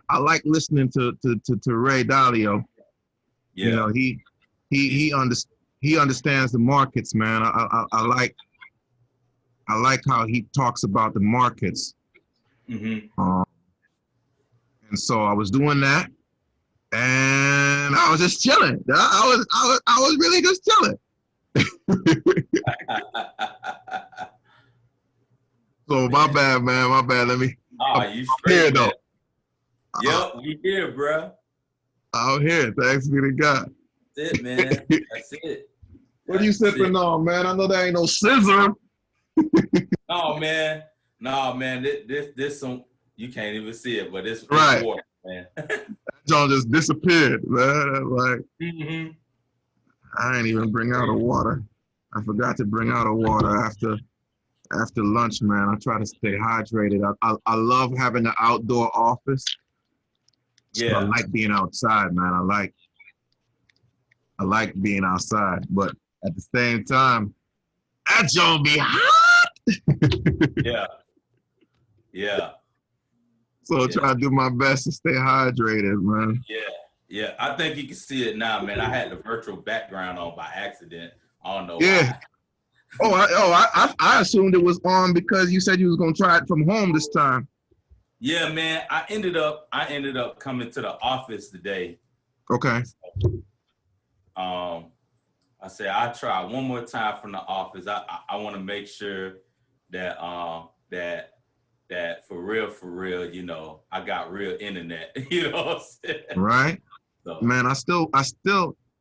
I like listening to Ray Dalio. Yeah. You know, he understands the markets, man. I like how he talks about the markets. Mm-hmm. And so I was doing that, and I was just chilling. I was really just chilling. So my bad, man. My bad. Let me. You straight, here, man. though. Yep, we here, bro. Out here. Thanks be to God. That's it, man. That's it. What are you sipping on, man? I know there ain't no scissor. No, man. This some, you can't even see it, but it's right. Water, man. That John just disappeared, man. Like, I ain't even bring out a water. I forgot to bring out a water after lunch, man. I try to stay hydrated. I love having an outdoor office. So Yeah. I like being outside, man. I like being outside, but at the same time, that John be hot. Yeah. Yeah. So I try to do my best to stay hydrated, man. Yeah. Yeah. I think you can see it now, man. I had the virtual background on by accident. I don't know why. I assumed it was on because you said you was gonna try it from home this time. Yeah, man. I ended up coming to the office today. Okay. I said I'll try one more time from the office. I want to make sure that that for real, you know, I got real internet. You know what I'm saying? Right. So. Man, I still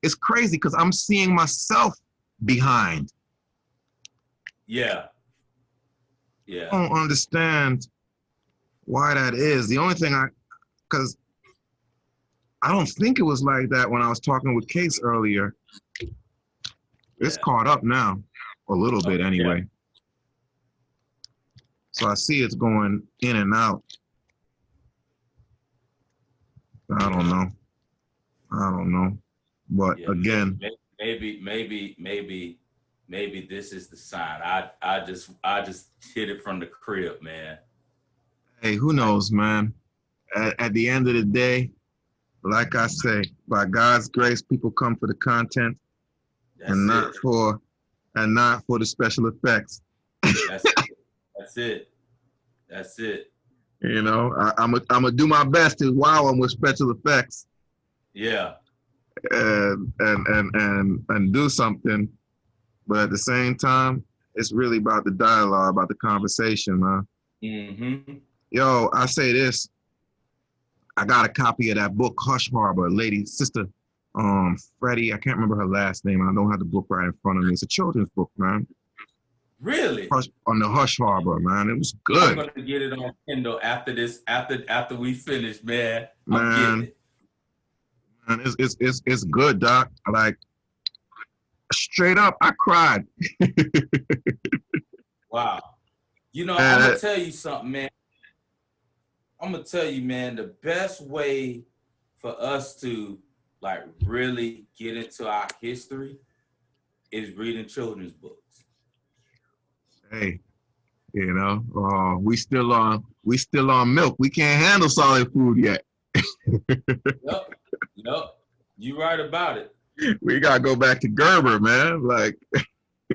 it's crazy because I'm seeing myself behind. Yeah. I don't understand why that is. The only thing because I don't think it was like that when I was talking with Case earlier. It's caught up now, a little bit anyway. Yeah. So I see it's going in and out. I don't know. But again, maybe this is the sign. I just hit it from the crib, man. Hey, who knows, man? At the end of the day, like I say, by God's grace, people come for the content and not for the special effects. That's it. You know, I'm gonna do my best to wow them with special effects. Yeah. And do something, but at the same time, it's really about the dialogue, about the conversation, man. Mm-hmm. Yo, I say this. I got a copy of that book, Hush Harbor, lady, sister, Freddie. I can't remember her last name. I don't have the book right in front of me. It's a children's book, man. Really? On the Hush Harbor, man. It was good. I'm gonna get it on Kindle after this. After we finish, man. Man, it's good, Doc. Like straight up, I cried. Wow. You know, I'm gonna tell you something, man. I'm gonna tell you, man, the best way for us to like really get into our history is reading children's books. Hey, you know, we still on milk. We can't handle solid food yet. Yep. You right about it. We gotta go back to Gerber, man. Like,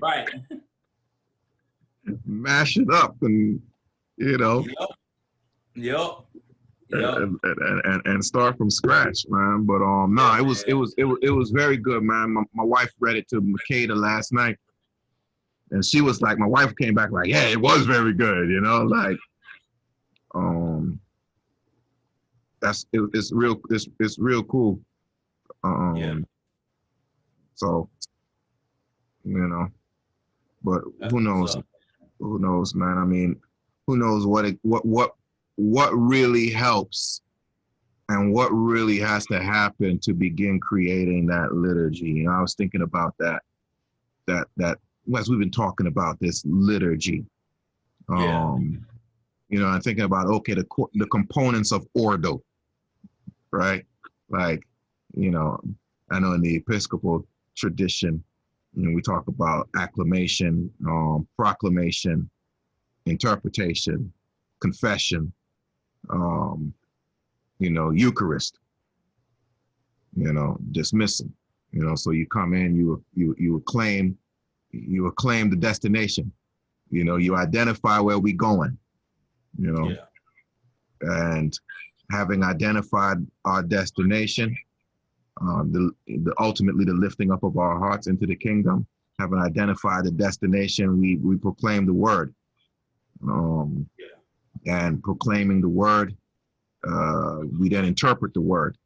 right. Mash it up and, you know. Yep. And start from scratch, man. But it was very good, man. My wife read it to Makeda last night, and she was like, my wife came back like, yeah, it was very good, you know, like, it's real cool. So, you know, but who knows? Who knows, man? I mean, who knows what really helps and what really has to happen to begin creating that liturgy. You know, I was thinking about that as we've been talking about this liturgy. You know, I'm thinking about, okay, the components of ordo, right? Like, you know, I know in the Episcopal tradition, you know, we talk about acclamation, proclamation, interpretation, confession, you Eucharist, dismissal. So you come in, you acclaim the destination. You identify where we going, and having identified our destination, ultimately the lifting up of our hearts into the kingdom, having identified the destination, we proclaim the word, and proclaiming the word, we then interpret the word,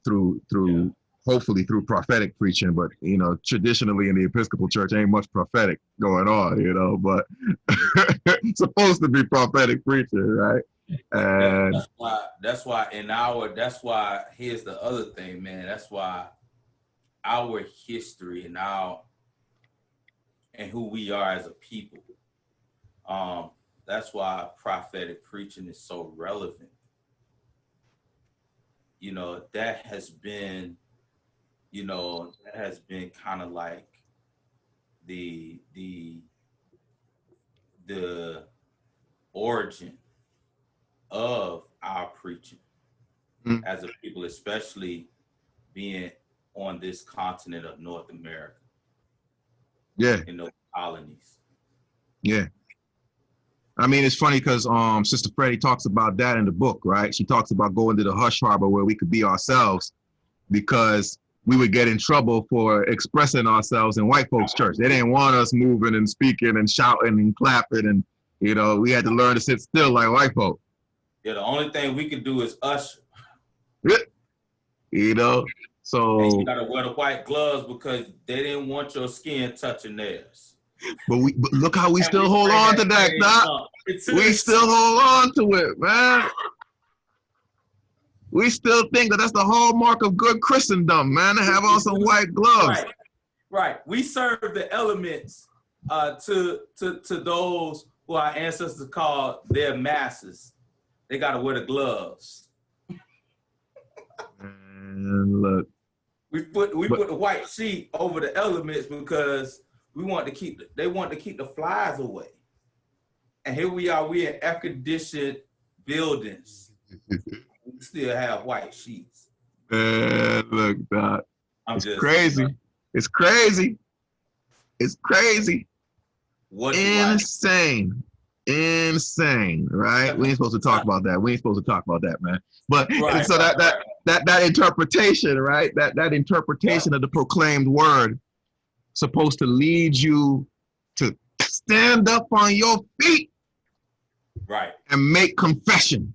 through hopefully through prophetic preaching, but traditionally in the Episcopal Church ain't much prophetic going on, but it's supposed to be prophetic preaching, right? And that's why here's the other thing, man. That's why our history and who we are as a people, that's why prophetic preaching is so relevant. That has been kind of like the origin of our preaching as a people, especially being on this continent of North America. Yeah. In those colonies. Yeah. I mean, it's funny because Sister Freddie talks about that in the book, right? She talks about going to the hush harbor where we could be ourselves, because we would get in trouble for expressing ourselves in white folks' church. They didn't want us moving and speaking and shouting and clapping, and we had to learn to sit still like white folk. Yeah, the only thing we could do is usher. So and you gotta wear the white gloves because they didn't want your skin touching theirs. But look how we still hold on to that, Doc. We still hold on to it, man. We still think that that's the hallmark of good Christendom, man, to have on some white gloves. Right. We serve the elements to those who our ancestors called their masses. They got to wear the gloves. And look, we put the white sheet over the elements because they want to keep the flies away. And here we are, we in air-conditioned buildings. We still have white sheets. Man, look, Doc. It's crazy. It's crazy. It's crazy. Insane. Insane, right? We ain't supposed to talk about that. We ain't supposed to talk about that, man. But so that interpretation, right? That interpretation of the proclaimed word supposed to lead you to stand up on your feet, right, and make confession.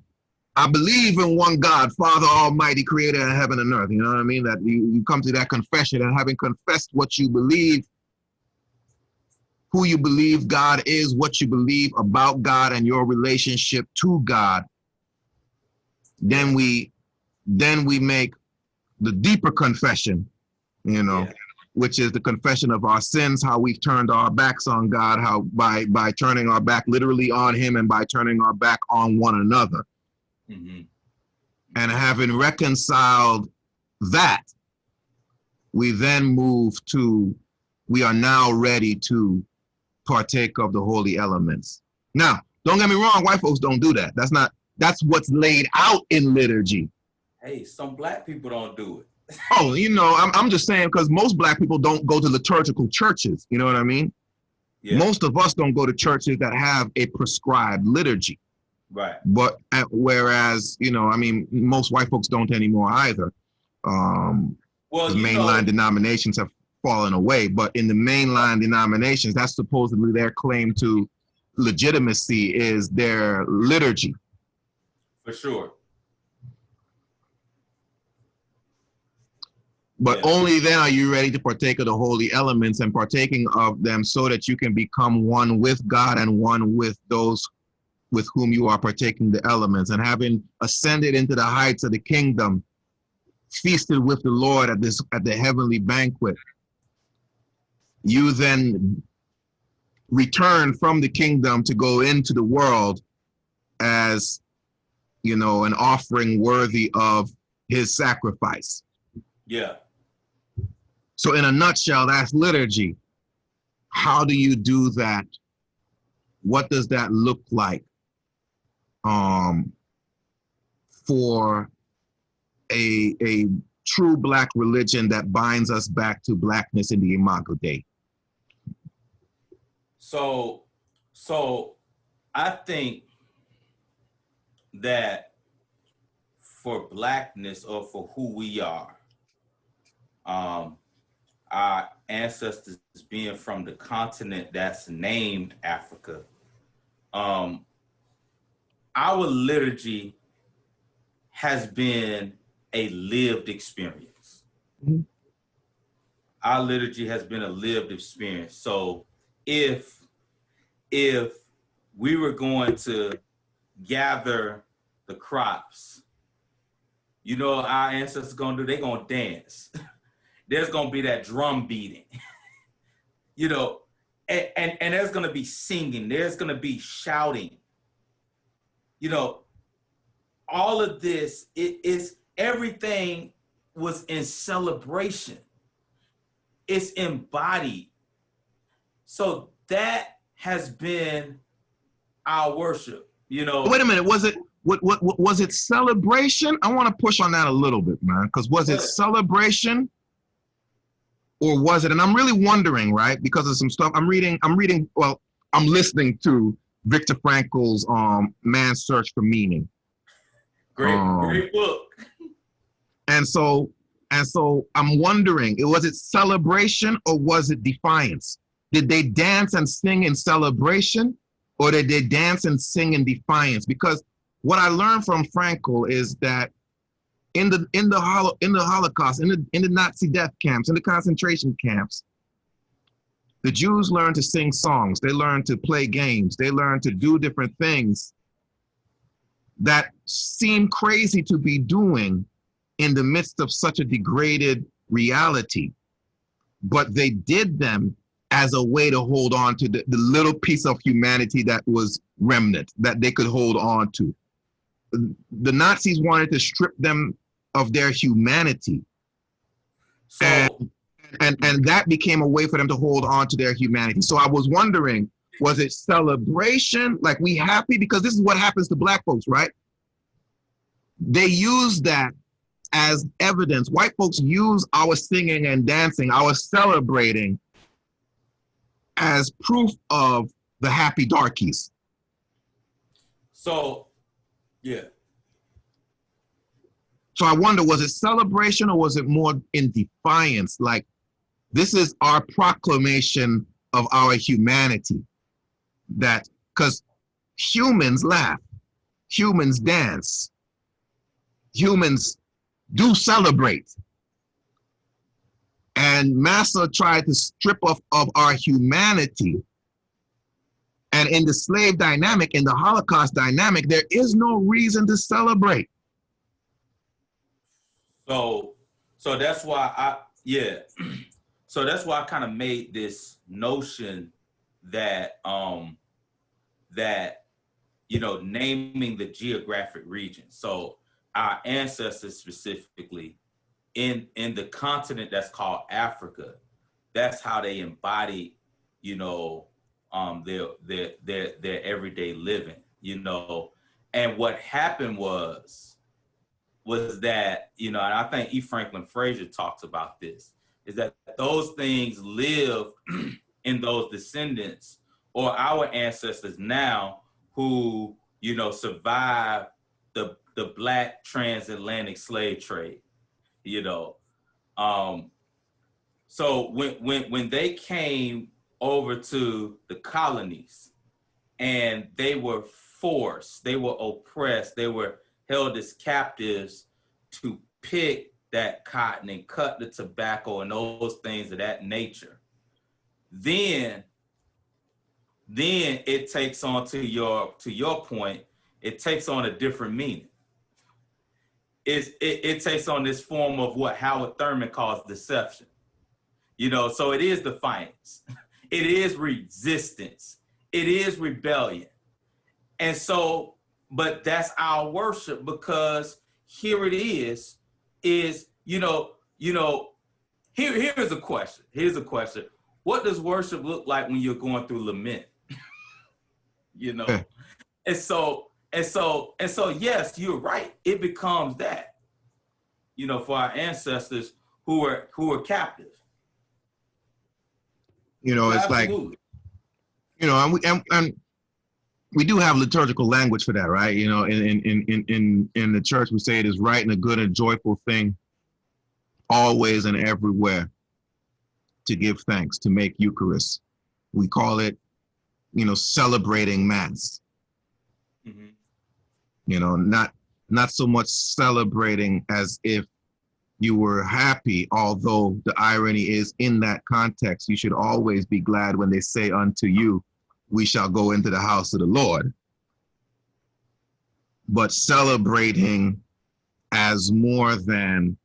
I believe in one God, Father Almighty, creator of heaven and earth. You know what I mean? That you come to that confession, and having confessed what you believe, who you believe God is, what you believe about God and your relationship to God, then we make the deeper confession, which is the confession of our sins, how we've turned our backs on God, how by turning our back literally on him and by turning our back on one another. Mm-hmm. And having reconciled that, we then move to, we are now ready to partake of the holy elements. Now, don't get me wrong, white folks don't do that. That's what's laid out in liturgy. Hey, some black people don't do it. Oh, I'm just saying, because most black people don't go to liturgical churches. You know what I mean? Yeah. Most of us don't go to churches that have a prescribed liturgy. Right. But whereas, most white folks don't anymore either. Mainline denominations have fallen away. But in the mainline denominations, that's supposedly their claim to legitimacy is their liturgy. For sure. But only then are you ready to partake of the holy elements and partaking of them so that you can become one with God and one with those with whom you are partaking the elements. And having ascended into the heights of the kingdom, feasted with the Lord at the heavenly banquet, you then return from the kingdom to go into the world as, an offering worthy of his sacrifice. Yeah. So in a nutshell, that's liturgy. How do you do that? What does that look like? for a true Black religion that binds us back to Blackness in the Imago Dei? So I think that for Blackness, or for who we are, our ancestors being from the continent that's named Africa, our liturgy has been a lived experience. Mm-hmm. Our liturgy has been a lived experience. So if we were going to gather the crops, you know, our ancestors gonna do, they're gonna dance. There's gonna be that drum beating, you know, and there's gonna be singing, there's gonna be shouting, you know, all of this, everything was in celebration. It's embodied. So that has been our worship, you know. Wait a minute, was it celebration? I want to push on that a little bit, man, because was it celebration or was it, and I'm really wondering, right, because of some stuff I'm reading, well, I'm listening to Viktor Frankl's Man's Search for Meaning. Great book. And so I'm wondering, was it celebration or was it defiance? Did they dance and sing in celebration, or did they dance and sing in defiance? Because what I learned from Frankl is that in the Holocaust, in the Nazi death camps, in the concentration camps, the Jews learned to sing songs. They learned to play games. They learned to do different things that seem crazy to be doing in the midst of such a degraded reality. But they did them as a way to hold on to the little piece of humanity that was remnant, that they could hold on to. The Nazis wanted to strip them of their humanity. So, and that became a way for them to hold on to their humanity. So I was wondering, was it celebration? Like, we happy? Because this is what happens to Black folks, right? They use that as evidence. White folks use our singing and dancing, our celebrating, as proof of the happy darkies. So, yeah. So I wonder, was it celebration or was it more in defiance? Like, this is our proclamation of our humanity. That, because humans laugh, humans dance, humans do celebrate. And Massa tried to strip us of our humanity. And in the slave dynamic, in the Holocaust dynamic, there is no reason to celebrate. So that's why so that's why I kind of made this notion that you know, naming the geographic region. So our ancestors specifically in the continent that's called Africa, that's how they embodied, you know, their everyday living, you know. And what happened was that, you know, and I think E. Franklin Frazier talks about this, is that those things live in those descendants or our ancestors now who, you know, survived the Black transatlantic slave trade, you know. So when they came over to the colonies and they were forced, they were oppressed, they were held as captives to pick that cotton and cut the tobacco and those things of that nature, then it takes on, to your point, it takes on a different meaning. It takes on this form of what Howard Thurman calls deception. You know, so it is defiance. It is resistance. It is rebellion. And so, but that's our worship, because here it is, you know, here's a question. Here's a question. What does worship look like when you're going through lament? You know? And so And so, yes, you're right. It becomes that, you know, for our ancestors who were captive. You know, it's absolutely. Like, you know, and we do have liturgical language for that, right? You know, in the church, we say it is right and a good and joyful thing, always and everywhere, to give thanks, to make Eucharist. We call it, you know, celebrating Mass. Mm-hmm. You know, not so much celebrating as if you were happy, although the irony is in that context, you should always be glad when they say unto you, we shall go into the house of the Lord. But celebrating as more than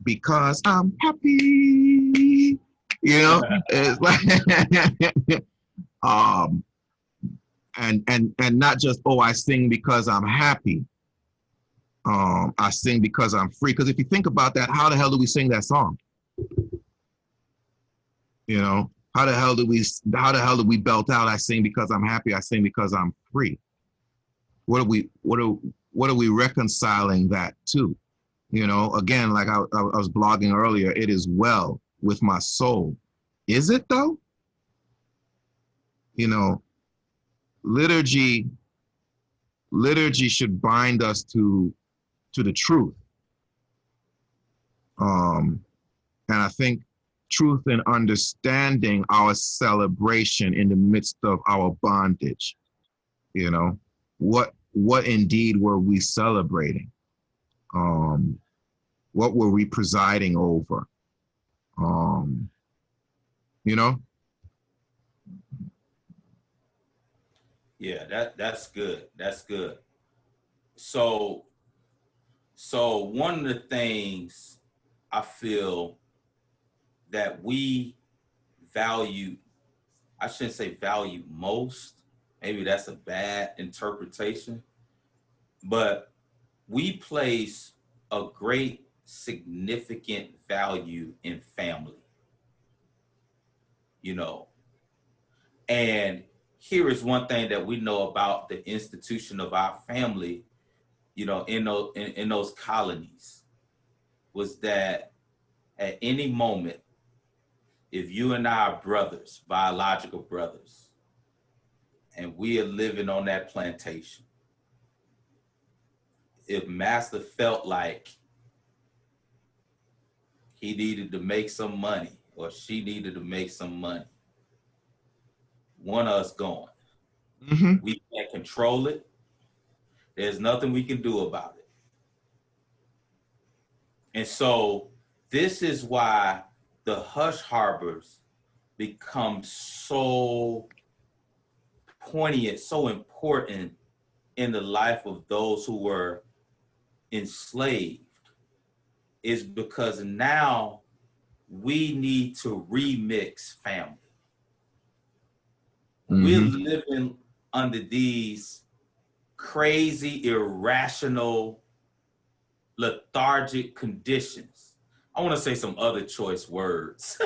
because I'm happy, you know, it's like, and not just, oh, I sing because I'm happy. I sing because I'm free. Because if you think about that, how the hell do we sing that song? You know, how the hell do we belt out, I sing because I'm happy, I sing because I'm free? What are we reconciling that to? You know, again, like I was blogging earlier, it is well with my soul. Is it though? You know, liturgy should bind us to the truth. And I think truth and understanding our celebration in the midst of our bondage. You know, what indeed were we celebrating? What were we presiding over? You know? Yeah, that's good. That's good. So one of the things I feel that we value, I shouldn't say value most, maybe that's a bad interpretation, but we place a great significant value in family, you know. And here is one thing that we know about the institution of our family, you know, in those colonies, was that at any moment, if you and I are brothers, biological brothers, and we are living on that plantation, if Massa felt like he needed to make some money or she needed to make some money, one of us going. Mm-hmm. We can't control it. There's nothing we can do about it. And so this is why the hush harbors become so poignant, so important in the life of those who were enslaved, is because now we need to remix family. Mm-hmm. We're living under these crazy, irrational, lethargic conditions. I want to say some other choice words.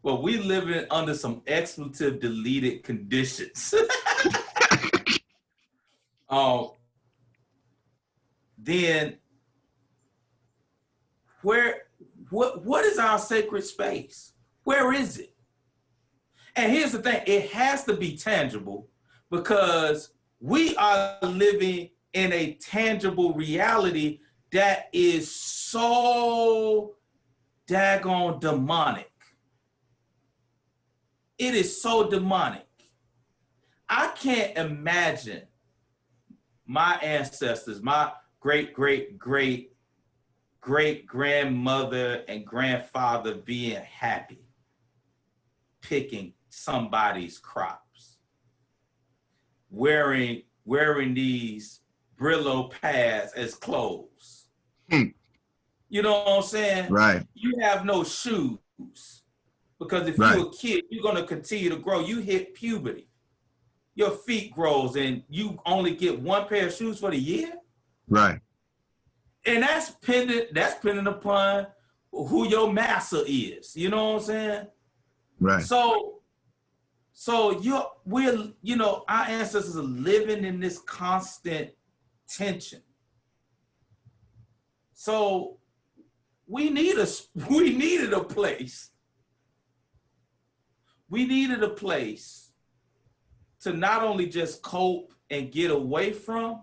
But we living under some expletive deleted conditions. Then what is our sacred space? Where is it? And here's the thing, it has to be tangible because we are living in a tangible reality that is so daggone demonic. It is so demonic. I can't imagine my ancestors, my great-great-great-great-grandmother and grandfather being happy picking somebody's crops, wearing these Brillo pads as clothes. You know what I'm saying? Right. You have no shoes because if you're a kid, you're going to continue to grow. You hit puberty. Your feet grows and you only get one pair of shoes for the year. Right. And that's dependent upon who your Massa is. You know what I'm saying? Right. So So our ancestors are living in this constant tension. So we needed a place. We needed a place to not only just cope and get away from,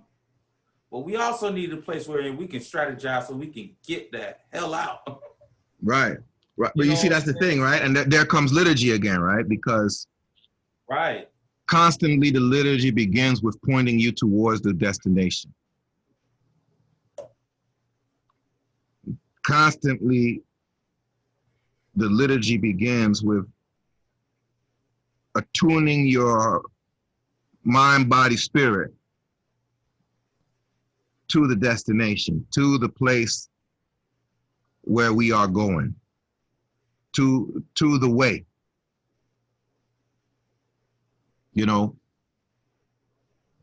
but we also needed a place where we can strategize so we can get the hell out. Right. Right. But you see, that's the thing, right? And there comes liturgy again, right? Because right. Constantly the liturgy begins with pointing you towards the destination. Constantly the liturgy begins with attuning your mind, body, spirit to the destination, to the place where we are going, to the way. You know,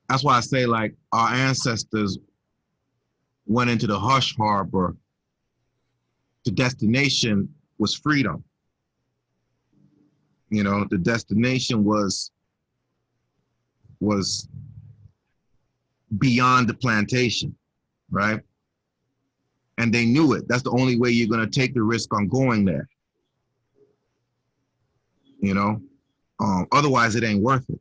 that's why I say, like, our ancestors went into the hush harbor. The destination was freedom. You know, the destination was beyond the plantation, right? And they knew it. That's the only way you're going to take the risk on going there. You know, otherwise it ain't worth it.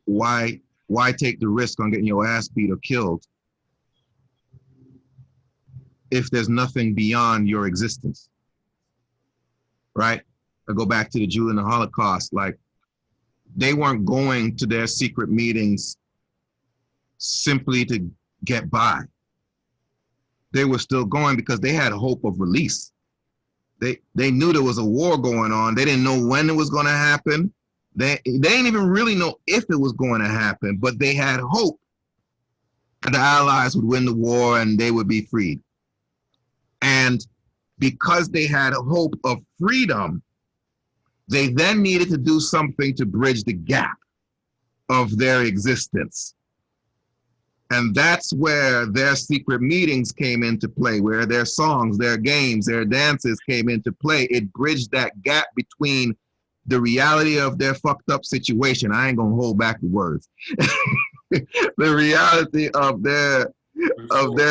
Why take the risk on getting your ass beat or killed if there's nothing beyond your existence, right? I go back to the Jew in the Holocaust. Like, they weren't going to their secret meetings simply to get by. They were still going because they had hope of release. They knew there was a war going on. They didn't know when it was going to happen. They didn't even really know if it was going to happen, but they had hope that the Allies would win the war and they would be freed. And because they had a hope of freedom, they then needed to do something to bridge the gap of their existence. And that's where their secret meetings came into play, where their songs, their games, their dances came into play. It bridged that gap between the reality of their fucked up situation. I ain't gonna hold back the words. The reality of their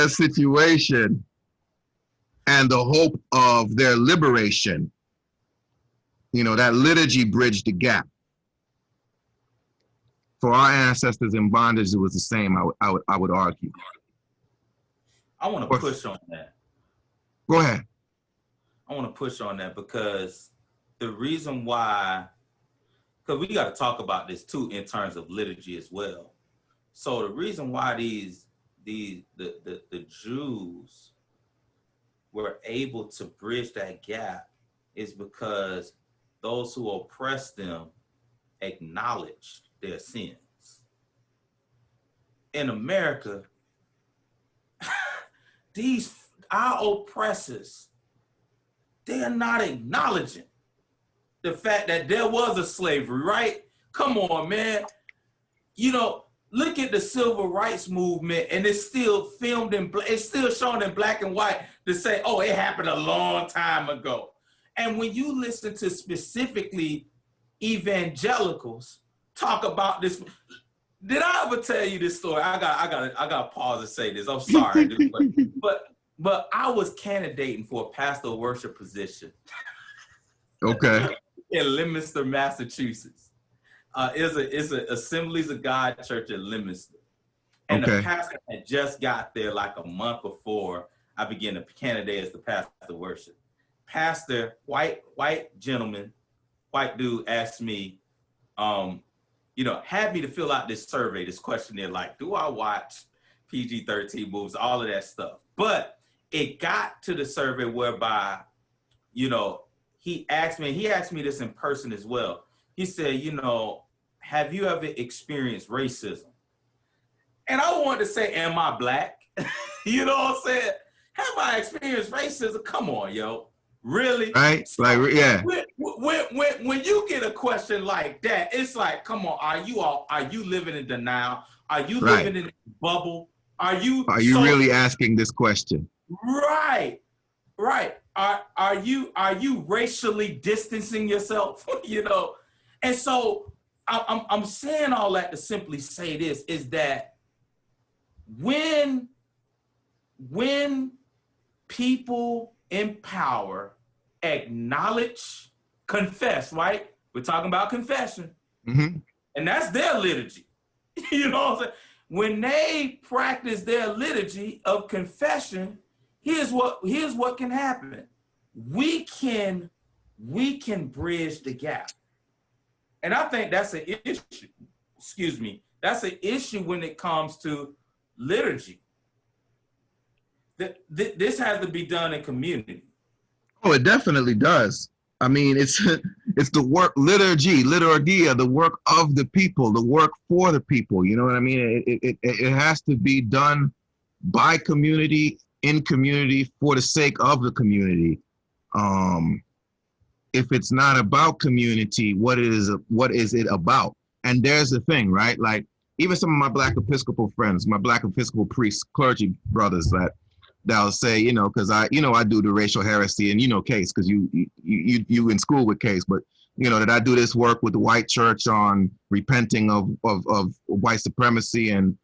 situation and the hope of their liberation. You know, that liturgy bridged the gap. For our ancestors in bondage, it was the same, I would argue. I want to push on that. Go ahead. I want to push on that because the reason why, because we got to talk about this too in terms of liturgy as well. So the reason why the Jews were able to bridge that gap is because those who oppressed them acknowledged their sins. In America, our oppressors, they are not acknowledging the fact that there was a slavery, right? Come on, man. You know, look at the civil rights movement, and it's still it's still shown in black and white to say, oh, it happened a long time ago. And when you listen to specifically evangelicals talk about this, did I ever tell you this story? I got to pause and say this. I'm sorry, dude, but I was candidating for a pastoral worship position. Okay. In Leominster, Massachusetts. It's an Assemblies of God church in Leominster. And the pastor had just got there like a month before I began to candidate as the pastor of worship. Pastor, white gentleman, white dude asked me, had me to fill out this survey, this questionnaire, like, do I watch PG-13 movies, all of that stuff. But it got to the survey whereby, he asked me this in person as well. He said, have you ever experienced racism? And I wanted to say, am I black? You know what I'm saying? Have I experienced racism? Come on, yo. Really? Right? So like, yeah. When you get a question like that, it's like, come on, are you living in denial? Are you living in a bubble? Are you really asking this question? Right. Are you racially distancing yourself? And so I'm saying all that to simply say this, is that when people in power acknowledge, confess, right? We're talking about confession. Mm-hmm. And that's their liturgy. You know what I'm saying? When they practice their liturgy of confession, here's what can happen. We can bridge the gap. And I think that's an issue. Excuse me. That's an issue when it comes to liturgy. This has to be done in community. Oh, it definitely does. I mean, it's the work, liturgia, the work of the people, the work for the people. You know what I mean? It has to be done by community, in community, for the sake of the community. If it's not about community, what is it about? And there's the thing, right? Like, even some of my Black Episcopal friends, my Black Episcopal priests, clergy brothers, that'll say, you know, because I do the racial heresy, and Case, because you in school with Case, but that I do this work with the white church on repenting of white supremacy, and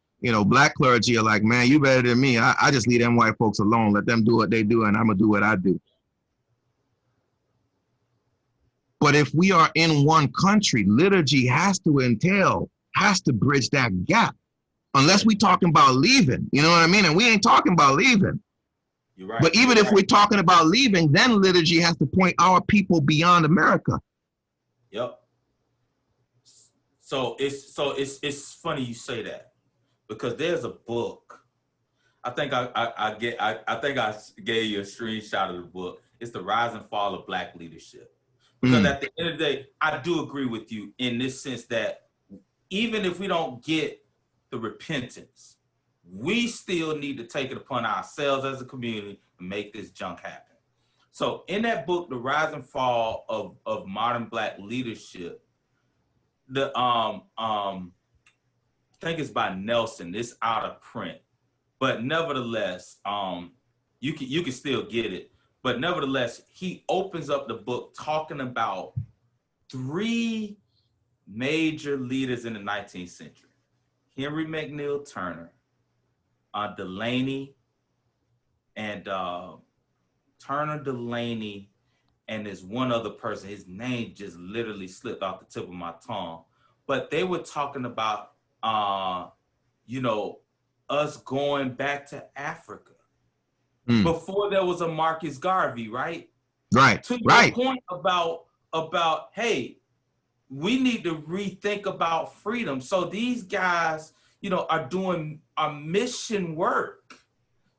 Black clergy are like, man, you better than me. I just leave them white folks alone, let them do what they do, and I'm gonna do what I do. But if we are in one country, liturgy has to bridge that gap. Unless we talking about leaving, you know what I mean? And we ain't talking about leaving. You're right. But even if we're talking about leaving, then liturgy has to point our people beyond America. Yep. So it's funny you say that, because there's a book. I think I gave you a screenshot of the book. It's The Rise and Fall of Black Leadership. Because at the end of the day, I do agree with you in this sense that even if we don't get the repentance, we still need to take it upon ourselves as a community to make this junk happen. So in that book, The Rise and Fall of Modern Black Leadership, I think it's by Nelson. It's out of print, but nevertheless, you can still get it. But nevertheless, he opens up the book talking about 3 major leaders in the 19th century: Henry McNeill Turner, Delaney, and Turner, Delaney, and there's one other person. His name just literally slipped off the tip of my tongue. But they were talking about, us going back to Africa before there was a Marcus Garvey, right? Right. To your point about, hey, we need to rethink about freedom. So these guys, are doing a mission work,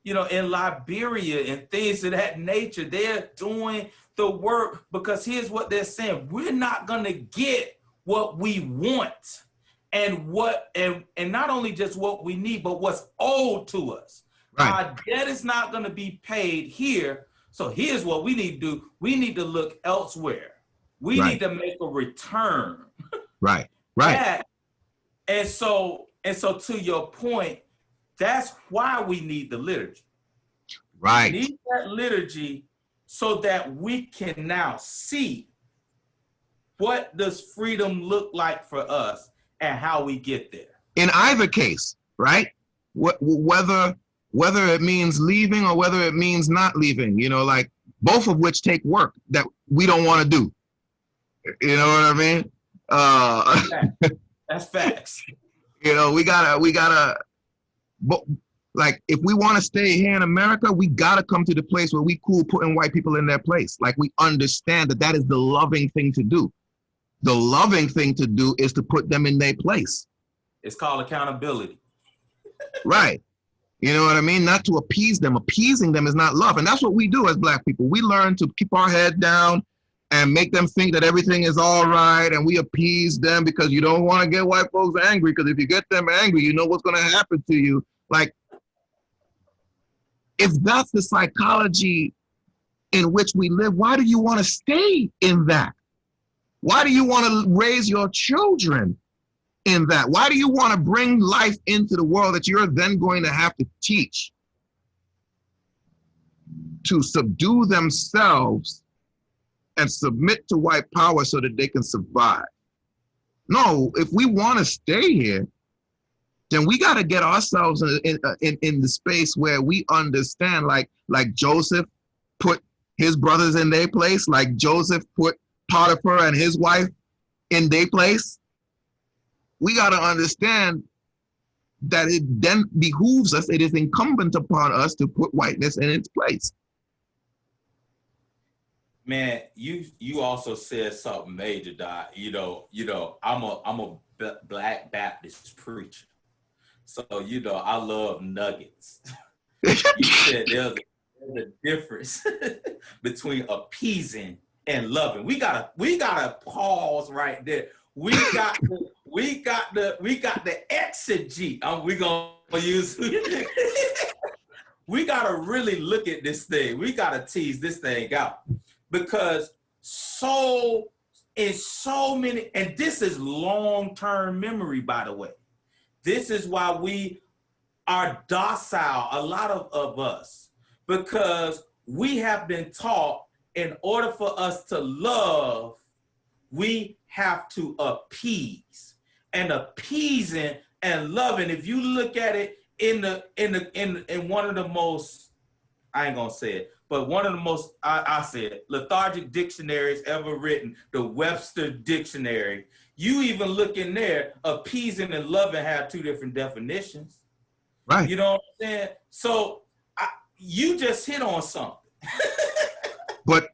in Liberia and things of that nature. They're doing the work because here's what they're saying: we're not gonna get what we want, and not only just what we need, but what's owed to us. Right. Our debt is not gonna be paid here. So here's what we need to do: we need to look elsewhere. We need to make a return. Right. And so to your point, that's why we need the liturgy. Right. We need that liturgy so that we can now see what does freedom look like for us and how we get there. In either case, right? Whether it means leaving or whether it means not leaving, like both of which take work that we don't want to do. You know what I mean? That's facts. We gotta, but like, if we want to stay here in America, we gotta come to the place where we cool putting white people in their place. Like, we understand that is the loving thing to do. The loving thing to do is to put them in their place. It's called accountability. Right. You know what I mean? Not to appease them. Appeasing them is not love. And that's what we do as Black people. We learn to keep our head down and make them think that everything is all right, and we appease them because you don't want to get white folks angry, because if you get them angry, you know what's going to happen to you. Like, if that's the psychology in which we live, why do you want to stay in that? Why do you want to raise your children in that? Why do you want to bring life into the world that you're then going to have to teach to subdue themselves and submit to white power so that they can survive? No, if we want to stay here, then we got to get ourselves in the space where we understand, like Joseph put his brothers in their place, like Joseph put Potiphar and his wife in their place. We got to understand that it then behooves us, it is incumbent upon us to put whiteness in its place. Man, you also said something major, Doc. You know, I'm a Black Baptist preacher, so you know I love nuggets. You said there's a difference between appeasing and loving. We gotta pause right there. We got the exegete. We gonna use. We gotta really look at this thing. We gotta tease this thing out, because in so many, and this is long-term memory, by the way. This is why we are docile, a lot of us, because we have been taught in order for us to love, we have to appease. And appeasing and loving, if you look at it in one of the most, I ain't gonna say it, but one of the most, I said, lethargic dictionaries ever written, the Webster Dictionary, you even look in there, appeasing and loving have two different definitions. Right. You know what I'm saying? So you just hit on something. But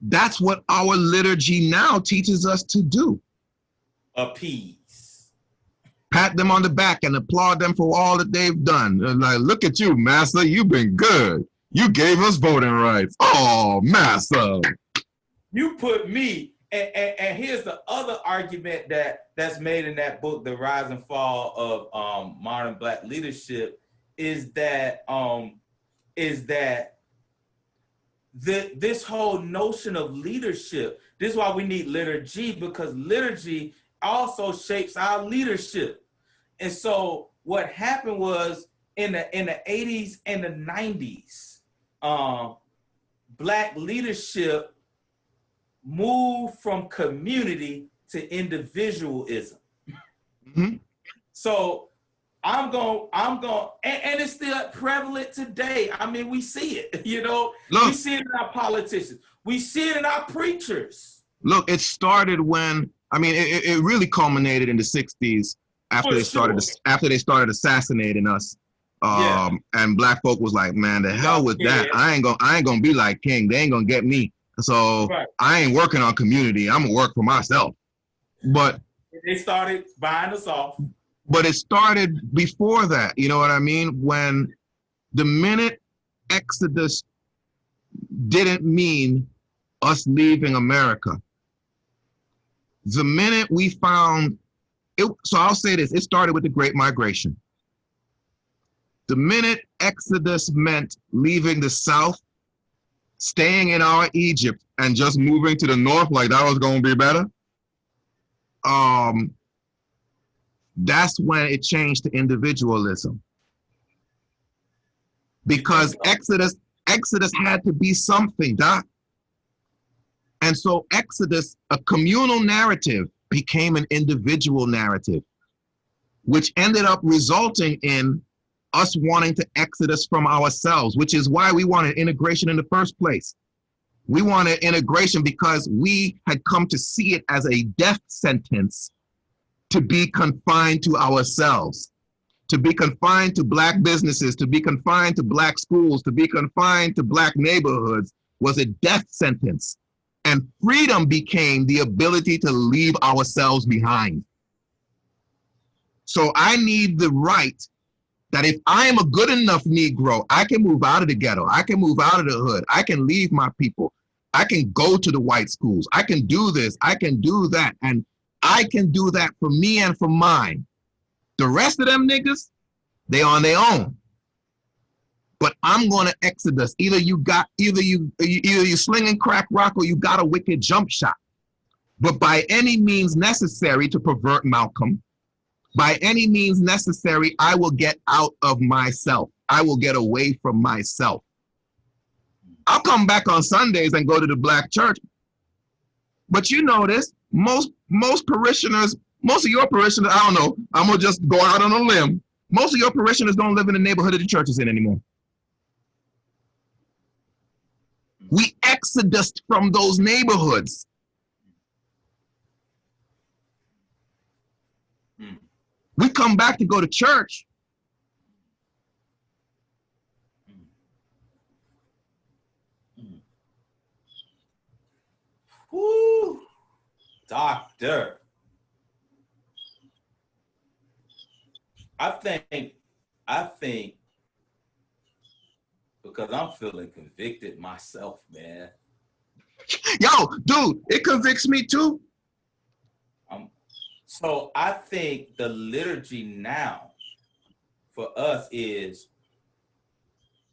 that's what our liturgy now teaches us to do. Appease. Pat them on the back and applaud them for all that they've done. Like, look at you, Massa, you've been good. You gave us voting rights. Oh, Massa. You put me, and here's the other argument that's made in that book, The Rise and Fall of Modern Black Leadership, is that this whole notion of leadership, this is why we need liturgy, because liturgy also shapes our leadership. And so what happened was in the 80s and the 90s, Black leadership moved from community to individualism. Mm-hmm. So I'm going, and it's still prevalent today. I mean, we see it, you know, look, we see it in our politicians. We see it in our preachers. Look, it started when, I mean, it really culminated in the 60s after they started assassinating us. And Black folk was like, man, the hell with that. I ain't gonna be like King. They ain't gonna get me. So I ain't working on community. I'm gonna work for myself. But they started buying us off. But it started before that. You know what I mean? When the minute Exodus didn't mean us leaving America, the minute we found it, so I'll say this, it started with the Great Migration. The minute Exodus meant leaving the South, staying in our Egypt, and just moving to the North like that was going to be better, that's when it changed to individualism. Because Exodus had to be something, Doc. And so Exodus, a communal narrative, became an individual narrative, which ended up resulting in us wanting to exodus from ourselves, which is why we wanted integration in the first place. We wanted integration because we had come to see it as a death sentence to be confined to ourselves, to be confined to Black businesses, to be confined to Black schools, to be confined to Black neighborhoods was a death sentence. And freedom became the ability to leave ourselves behind. So I need the right that if I am a good enough Negro, I can move out of the ghetto. I can move out of the hood. I can leave my people. I can go to the white schools. I can do this. I can do that. And I can do that for me and for mine. The rest of them niggas, they on their own. But I'm going to exodus. Either you slinging crack rock or you got a wicked jump shot. But by any means necessary to pervert Malcolm, by any means necessary, I will get out of myself. I will get away from myself. I'll come back on Sundays and go to the Black church. But you notice, most parishioners Most of your parishioners, I don't know, I'm going to just go out on a limb. Most of your parishioners don't live in the neighborhood that the church is in anymore. We exodused from those neighborhoods. We come back to go to church. Woo, doctor. I think because I'm feeling convicted myself, man. Yo, dude, it convicts me too. So I think the liturgy now for us is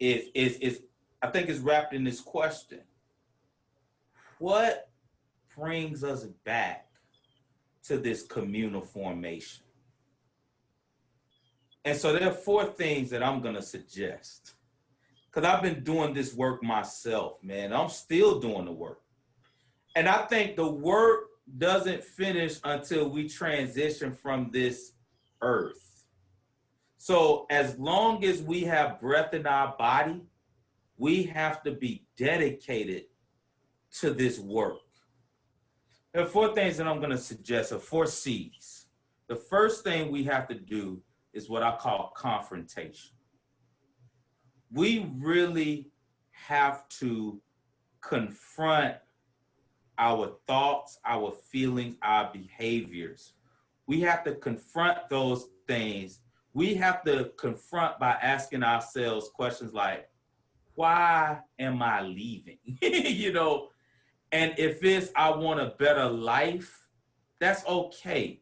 I think it's wrapped in this question. What brings us back to this communal formation? And so there are 4 things that I'm gonna suggest. Because I've been doing this work myself, man. I'm still doing the work. And I think the work doesn't finish until we transition from this earth. So as long as we have breath in our body, we have to be dedicated to this work. There are 4 things that I'm going to suggest, or 4 C's. The first thing we have to do is what I call confrontation. We really have to confront our thoughts, our feelings, our behaviors. We have to confront those things. We have to confront by asking ourselves questions like, why am I leaving? You know, and if it's, I want a better life, that's okay.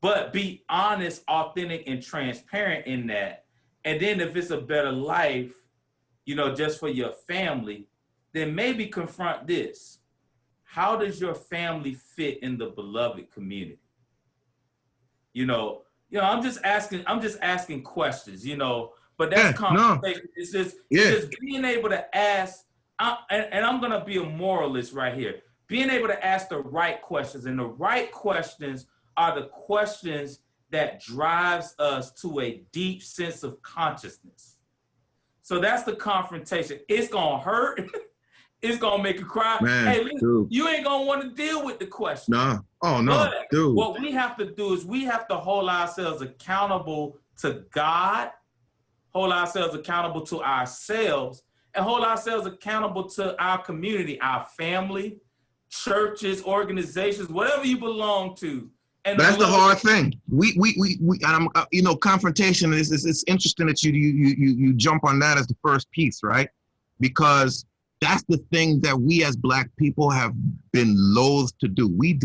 But be honest, authentic, and transparent in that. And then if it's a better life, you know, just for your family, then maybe confront this. How does your family fit in the beloved community? You know, I'm just asking questions, you know, but that's conversation. No. It's just being able to ask, and I'm gonna be a moralist right here, being able to ask the right questions, and the right questions are the questions that drives us to a deep sense of consciousness. So that's the confrontation. It's gonna hurt. It's gonna make you cry. Man, hey, listen, you ain't gonna want to deal with the question. No. Oh no, but dude. What we have to do is we have to hold ourselves accountable to God, hold ourselves accountable to ourselves, and hold ourselves accountable to our community, our family, churches, organizations, whatever you belong to. And that's the hard thing. We you know, confrontation is it's interesting that you jump on that as the first piece, right? Because that's the thing that we as Black people have been loath to do. We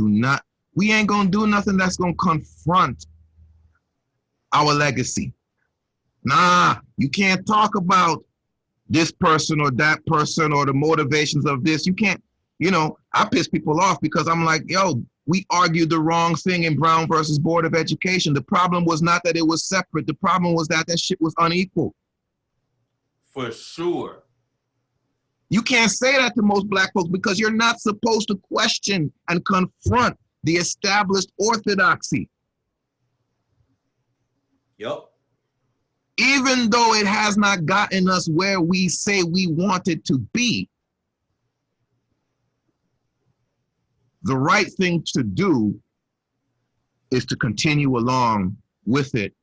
ain't gonna do nothing that's gonna confront our legacy. Nah, you can't talk about this person or that person or the motivations of this. You can't, you know, I piss people off because I'm like, yo, we argued the wrong thing in Brown versus Board of Education. The problem was not that it was separate. The problem was that shit was unequal. For sure. You can't say that to most Black folks because you're not supposed to question and confront the established orthodoxy. Yep. Even though it has not gotten us where we say we want it to be, the right thing to do is to continue along with it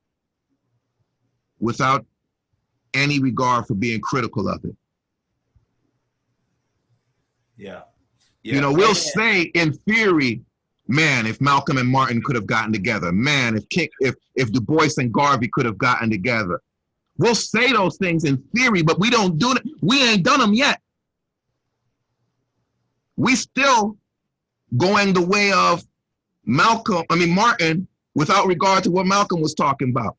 without any regard for being critical of it. Yeah. You know, we'll say in theory, man, if Malcolm and Martin could have gotten together, man, if Du Bois and Garvey could have gotten together. We'll say those things in theory, but we don't do it. We ain't done them yet. We still going the way of Martin, without regard to what Malcolm was talking about.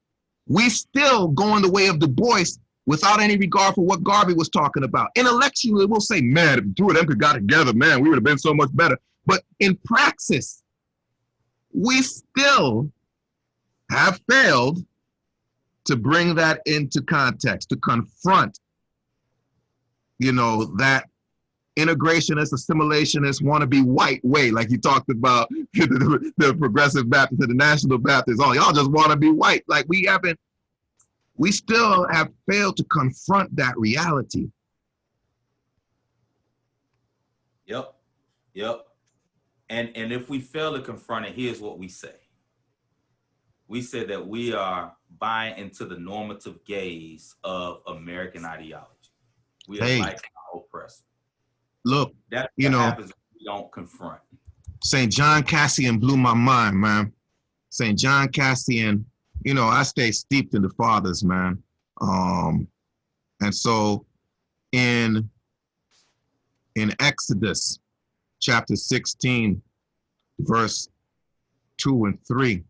We still going the way of Du Bois without any regard for what Garvey was talking about. Intellectually, we'll say, man, if the two of them could got together, man, we would have been so much better. But in praxis, we still have failed to bring that into context, to confront, you know, that integrationist, assimilationist, wannabe white way, like you talked about the Progressive Baptists and the National Baptists. Oh, y'all just want to be white. Like we still have failed to confront that reality. Yep. And if we fail to confront it, here's what we say. We say that we are buying into the normative gaze of American ideology. We are like our oppressor. Look, that's what happens if we don't confront. St. John Cassian blew my mind, man. St. John Cassian, I stay steeped in the fathers, man. And so in Exodus chapter 16, verse 2 and 3,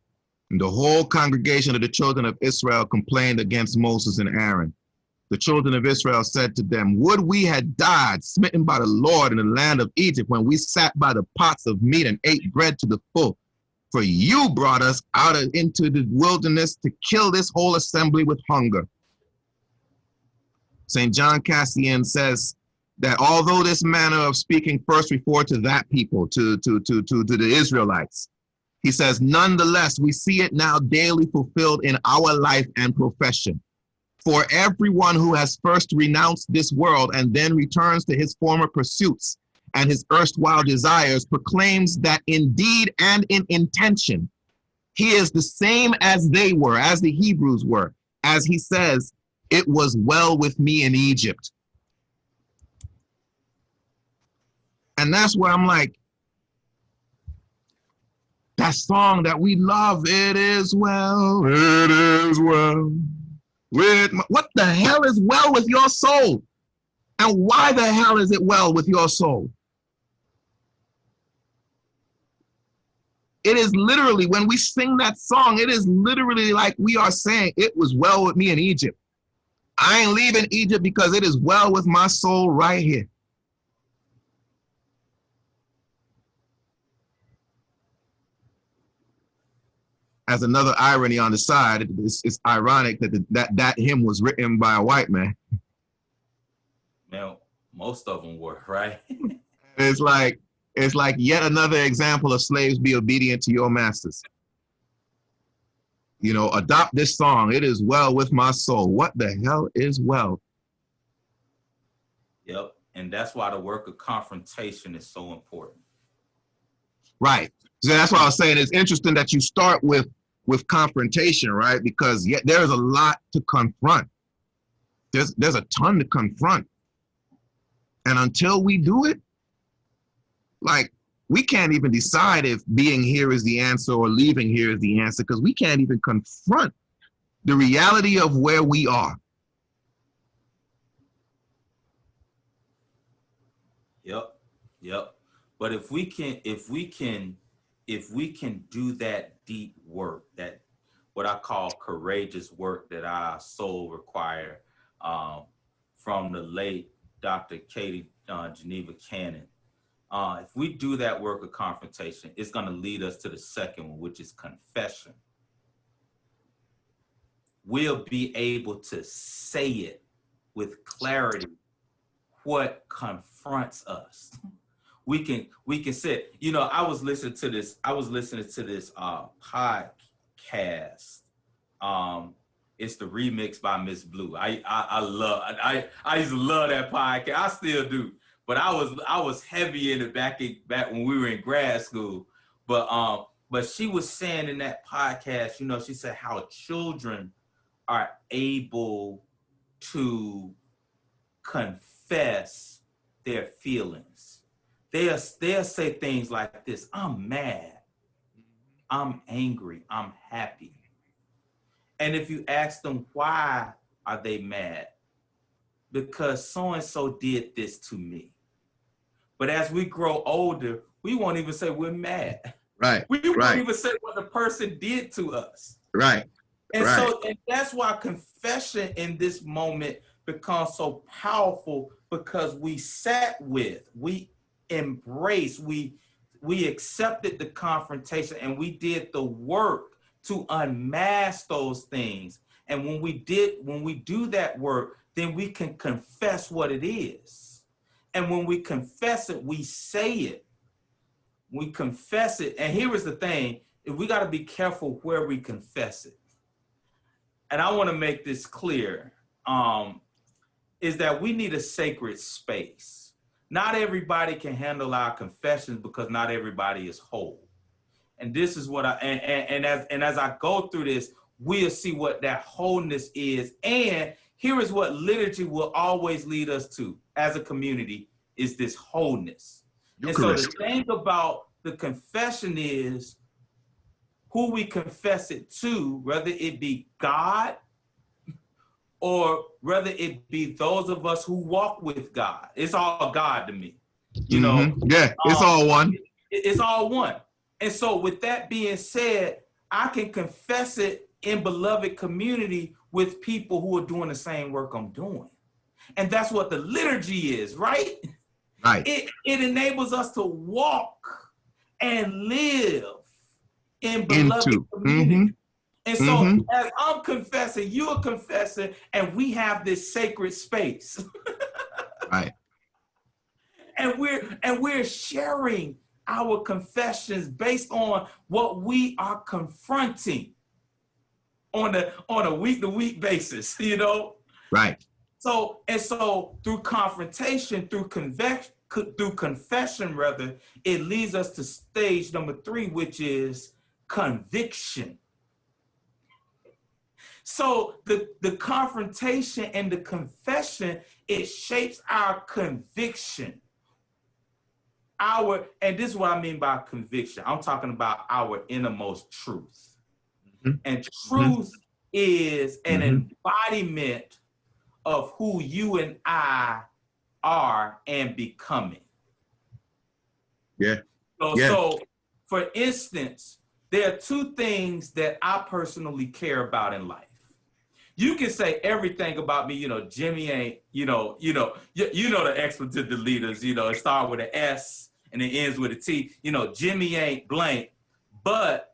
the whole congregation of the children of Israel complained against Moses and Aaron. The children of Israel said to them, would we had died smitten by the Lord in the land of Egypt when we sat by the pots of meat and ate bread to the full. For you brought us out into the wilderness to kill this whole assembly with hunger. St. John Cassian says that although this manner of speaking first referred to that people, to the Israelites, he says, nonetheless, we see it now daily fulfilled in our life and profession. For everyone who has first renounced this world and then returns to his former pursuits and his erstwhile desires proclaims that indeed and in intention, he is the same as they were, as the Hebrews were, as he says, it was well with me in Egypt. And that's where I'm like, that song that we love, it is well with what the hell is well with your soul? And why the hell is it well with your soul? It is literally, when we sing that song, it is literally like we are saying, it was well with me in Egypt. I ain't leaving Egypt because it is well with my soul right here. As another irony on the side, it's ironic that hymn was written by a white man. Now, most of them were, right? It's like yet another example of slaves be obedient to your masters. Adopt this song. It is well with my soul. What the hell is well? Yep. And that's why the work of confrontation is so important. Right. So that's why I was saying it's interesting that you start with confrontation, right? Because there's a lot to confront. There's a ton to confront. And until we do it, like, we can't even decide if being here is the answer or leaving here is the answer, because we can't even confront the reality of where we are. Yep. But if we can do that deep work, that what I call courageous work that our soul require, from the late Dr. Katie Geneva Cannon, if we do that work of confrontation, it's going to lead us to the second one, which is confession. We'll be able to say it with clarity, what confronts us. We can say, I was listening to this podcast. It's the remix by Miss Blue. I used to love that podcast. I still do. But I was heavy in it back when we were in grad school. But she was saying in that podcast, she said how children are able to confess their feelings. They'll say things like this: I'm mad, I'm angry, I'm happy. And if you ask them why are they mad, because so-and-so did this to me. But as we grow older, we won't even say we're mad. Right. We won't even say what the person did to us. Right. And so that's why confession in this moment becomes so powerful, because we sat with, we embraced, we accepted the confrontation, and we did the work to unmask those things. And when we do that work, then we can confess what it is. And when we confess it, we say it. we confess it. And here is the thing, we got to be careful where we confess it. And I want to make this clear, is that we need a sacred space. Not everybody can handle our confessions because not everybody is whole. And this is what as I go through this, we'll see what that wholeness is. And here is what liturgy will always lead us to as a community, is this wholeness. And so the thing about the confession is who we confess it to, whether it be God or whether it be those of us who walk with God. It's all God to me, you know? Yeah, it's all one. It's all one. And so with that being said, I can confess it in beloved community with people who are doing the same work I'm doing. And that's what the liturgy is, right? Right. It enables us to walk and live in beloved community. And so as I'm confessing, you're confessing, and we have this sacred space. Right. And we're sharing our confessions based on what we are confronting on a week-to-week basis, you know? Right. So through confrontation, through confession rather, it leads us to stage number 3, which is conviction. So the confrontation and the confession, it shapes our conviction. And this is what I mean by conviction. I'm talking about our innermost truth. And truth is an embodiment of who you and I are and becoming. Yeah. So for instance, there are 2 things that I personally care about in life. You can say everything about me, you know, Jimmy ain't, you know the expletive deleters, you know, it starts with an S and it ends with a T, you know, Jimmy ain't blank. But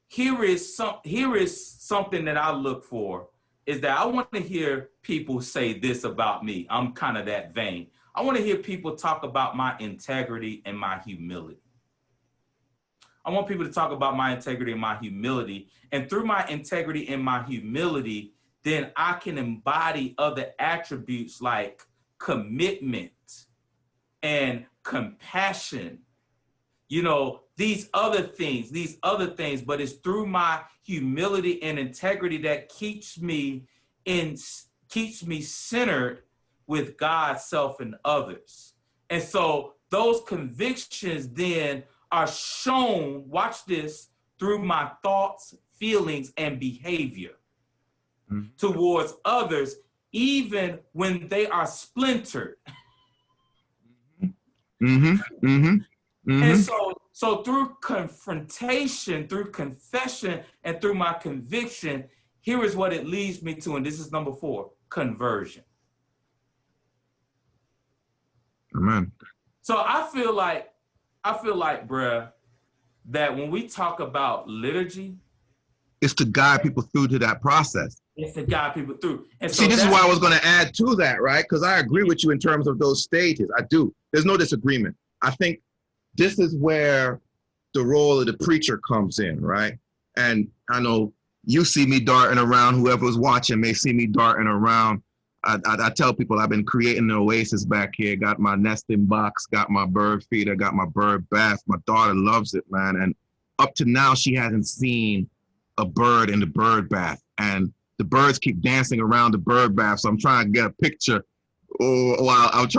here is something that I look for, is that I want to hear people say this about me. I'm kind of that vein. I want to hear people talk about my integrity and my humility. I want people to talk about my integrity and my humility. And through my integrity and my humility, then I can embody other attributes like commitment and compassion, you know, these other things, but it's through my humility and integrity that keeps me centered with God, self, and others. And so those convictions then are shown, watch this, through my thoughts, feelings, and behavior towards others, even when they are splintered. And so through confrontation, through confession, and through my conviction, here is what it leads me to, and this is number 4, conversion. Amen. So I feel like, bruh, that when we talk about liturgy, it's to guide people through to that process. It's to guide people through. And see, this is why I was going to add to that, right? Because I agree with you in terms of those stages. I do. There's no disagreement. I think this is where the role of the preacher comes in, right? And I know you see me darting around. Whoever's watching may see me darting around. I tell people I've been creating an oasis back here. Got my nesting box, got my bird feeder, got my bird bath. My daughter loves it, man. And up to now, she hasn't seen a bird in the bird bath. And the birds keep dancing around the bird bath. So I'm trying to get a picture because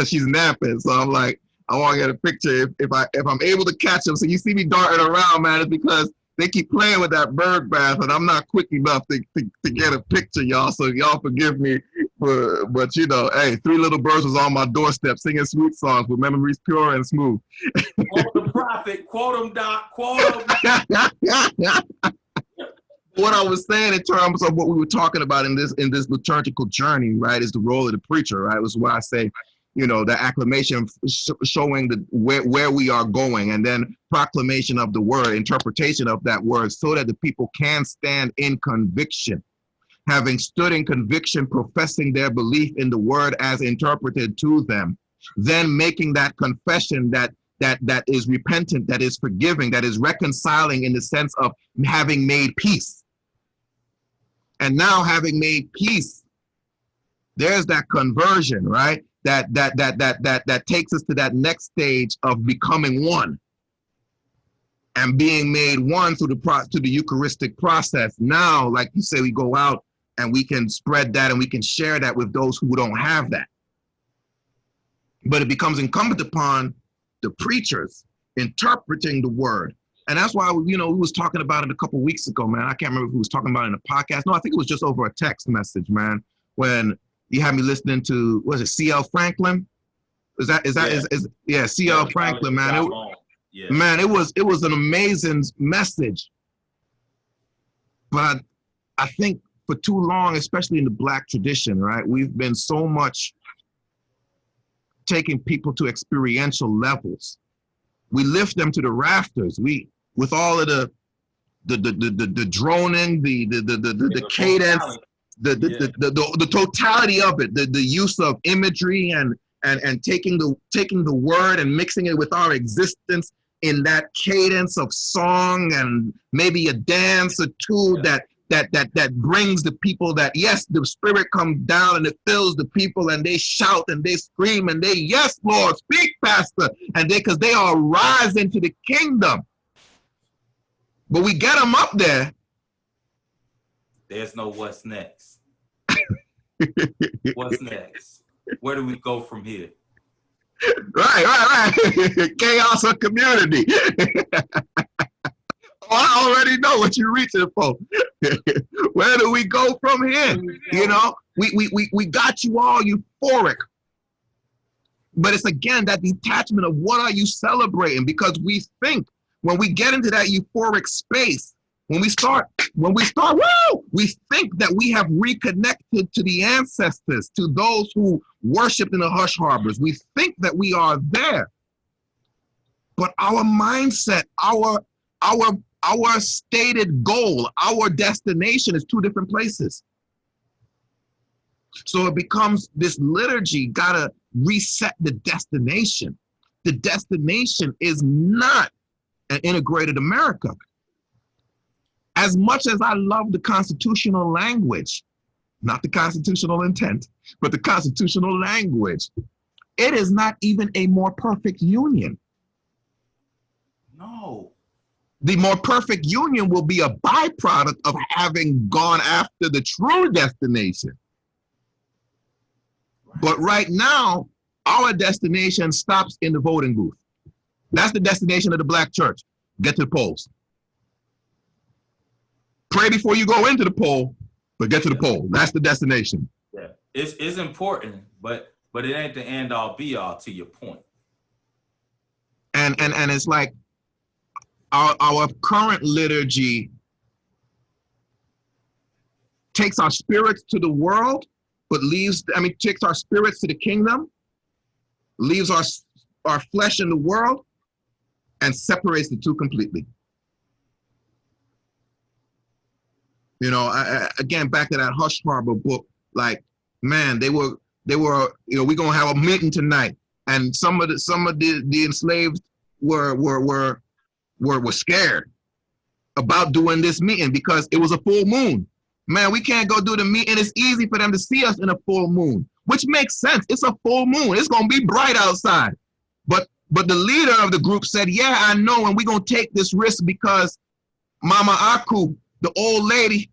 she's napping. So I'm like, I want to get a picture if I'm able to catch them. So you see me darting around, man, it's because they keep playing with that bird bath, and I'm not quick enough to get a picture, y'all. So y'all forgive me, but you know, hey, 3 little birds was on my doorstep singing sweet songs with memories pure and smooth. Quote the prophet, quote him, Doc, quote him. What I was saying in terms of what we were talking about in this liturgical journey, right, is the role of the preacher, right? It was why I say, you know, the acclamation showing where we are going, and then proclamation of the word, interpretation of that word, so that the people can stand in conviction, having stood in conviction, professing their belief in the word as interpreted to them, then making that confession that that is repentant, that is forgiving, that is reconciling in the sense of having made peace. And now having made peace, there's that conversion, right? That takes us to that next stage of becoming one and being made one through the Eucharistic process. Now, like you say, we go out and we can spread that and we can share that with those who don't have that. But it becomes incumbent upon the preachers interpreting the word. And that's why, we was talking about it a couple of weeks ago, man. I can't remember who was talking about it in a podcast. No, I think it was just over a text message, man. When you had me listening to, was it C.L. Franklin? C.L. Franklin, man. Man, it was an amazing message. But I think for too long, especially in the Black tradition, right, we've been so much taking people to experiential levels. We lift them to the rafters. With all of the droning, the cadence, the totality of it, the use of imagery and taking the word and mixing it with our existence in that cadence of song and maybe a dance or two that brings the people that, yes, the Spirit comes down and it fills the people and they shout and they scream and they, yes, Lord, speak, Pastor, and because they are rising to the kingdom. But we get them up there. There's no what's next. What's next? Where do we go from here? Right. Chaos of community. I already know what you're reaching for. Where do we go from here? We got you all euphoric. But it's again that detachment of what are you celebrating? Because we think when we get into that euphoric space, when we start, we think that we have reconnected to the ancestors, to those who worshiped in the hush harbors. We think that we are there. But our mindset, our stated goal, our destination is two different places. So it becomes this liturgy gotta reset the destination. The destination is not an integrated America. As much as I love the constitutional language, not the constitutional intent, but the constitutional language, it is not even a more perfect union. No. The more perfect union will be a byproduct of having gone after the true destination. Right. But right now, our destination stops in the voting booth. That's the destination of the Black church. Get to the polls. Pray before you go into the poll, but get to the poll. That's the destination. Yeah, it's important, but it ain't the end all be all, to your point. And it's like our current liturgy takes our spirits to the world, but takes our spirits to the kingdom, leaves our flesh in the world, and separates the two completely. Again, back to that Hush Harbor book, like, man, they were, we're gonna have a meeting tonight, and some of the enslaved were scared about doing this meeting because it was a full moon. Man, we can't go do the meeting. It's easy for them to see us in a full moon, which makes sense. It's a full moon. It's gonna be bright outside. But the leader of the group said, yeah, I know, and we're gonna take this risk because Mama Aku, the old lady,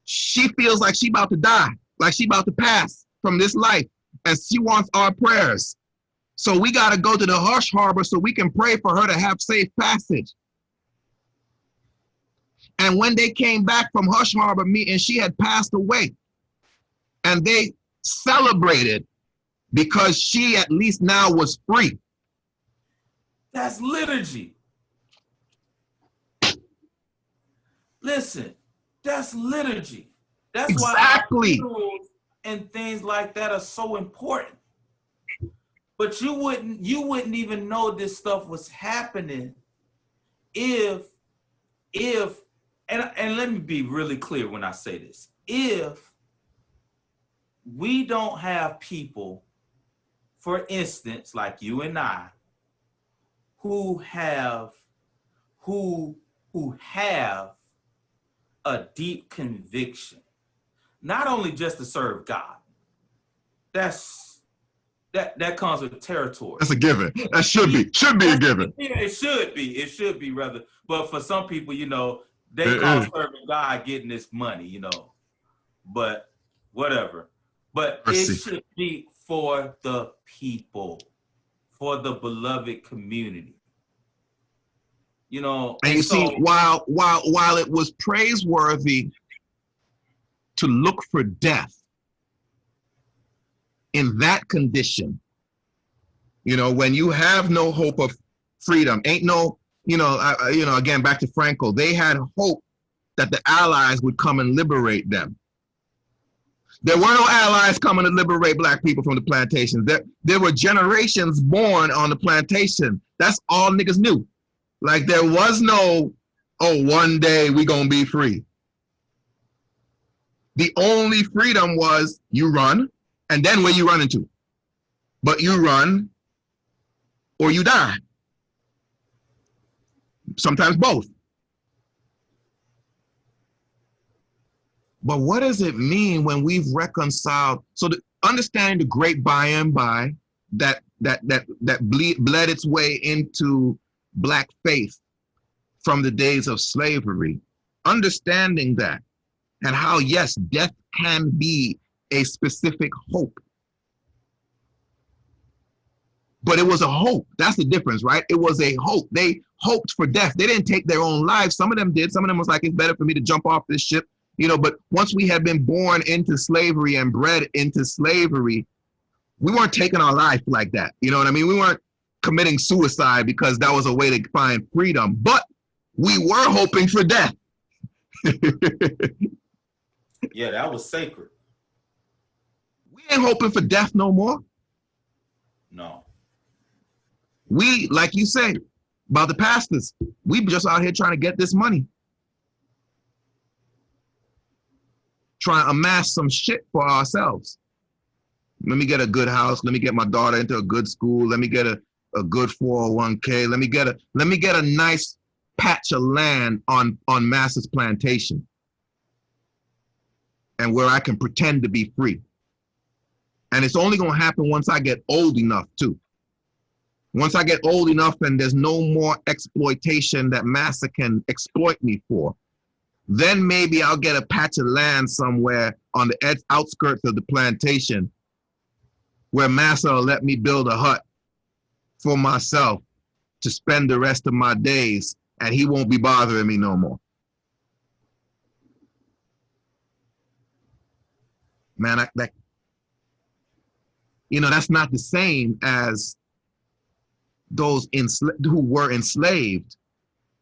she feels like she about to die, like she about to pass from this life, and she wants our prayers. So we got to go to the Hush Harbor so we can pray for her to have safe passage. And when they came back from Hush Harbor meeting, she had passed away. And they celebrated because she at least now was free. That's liturgy. Listen, that's liturgy. That's exactly why funerals and things like that are so important. But you wouldn't even know this stuff was happening if and let me be really clear when I say this. If we don't have people, for instance, like you and I, who have a deep conviction, not only just to serve God. That comes with territory. That's a given. That should be a given. Yeah, it should be rather. But for some people, they call serving God getting this money, But whatever. But Mercy. It should be for the people, for the beloved community. And you see, while it was praiseworthy to look for death in that condition, when you have no hope of freedom, ain't no, again, back to Franco, they had hope that the Allies would come and liberate them. There were no Allies coming to liberate Black people from the plantations. There were generations born on the plantation. That's all niggas knew. Like, there was no, one day we gonna be free. The only freedom was you run, and then where you run into. But you run or you die. Sometimes both. But what does it mean when we've reconciled? So understanding the great by and by that bled its way into Black faith from the days of slavery, understanding that, and how, yes, death can be a specific hope. But it was a hope. That's the difference, right? It was a hope. They hoped for death. They didn't take their own lives. Some of them did. Some of them was like, it's better for me to jump off this ship. But once we had been born into slavery and bred into slavery, we weren't taking our life like that. You know what I mean? We weren't committing suicide because that was a way to find freedom, but we were hoping for death. Yeah, that was sacred. We ain't hoping for death no more. No. We, like you say, about the pastors, we just out here trying to get this money. Trying to amass some shit for ourselves. Let me get a good house. Let me get my daughter into a good school. Let me get a good 401k. Let me get a nice patch of land on Massa's plantation, and where I can pretend to be free. And it's only gonna happen once I get old enough too. Once I get old enough and there's no more exploitation that Massa can exploit me for, then maybe I'll get a patch of land somewhere on the outskirts of the plantation where Massa will let me build a hut for myself to spend the rest of my days, and he won't be bothering me no more. Man, that's not the same as those who were enslaved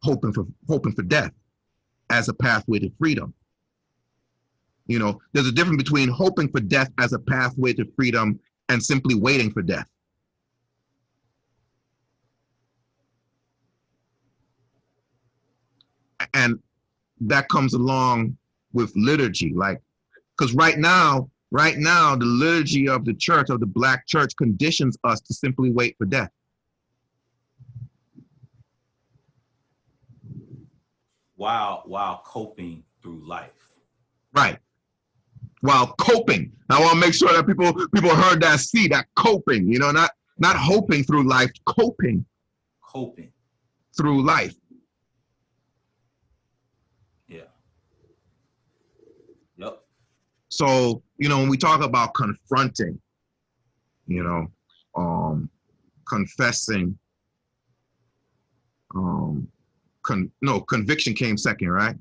hoping for death as a pathway to freedom. There's a difference between hoping for death as a pathway to freedom and simply waiting for death. And that comes along with liturgy, because right now, the liturgy of the church, of the Black church, conditions us to simply wait for death. While coping through life. Right. While coping. I want to make sure that people heard that coping, not hoping through life, coping. Coping. Through life. Yeah. Yep. So, when we talk about confronting, confessing, conviction came second, right?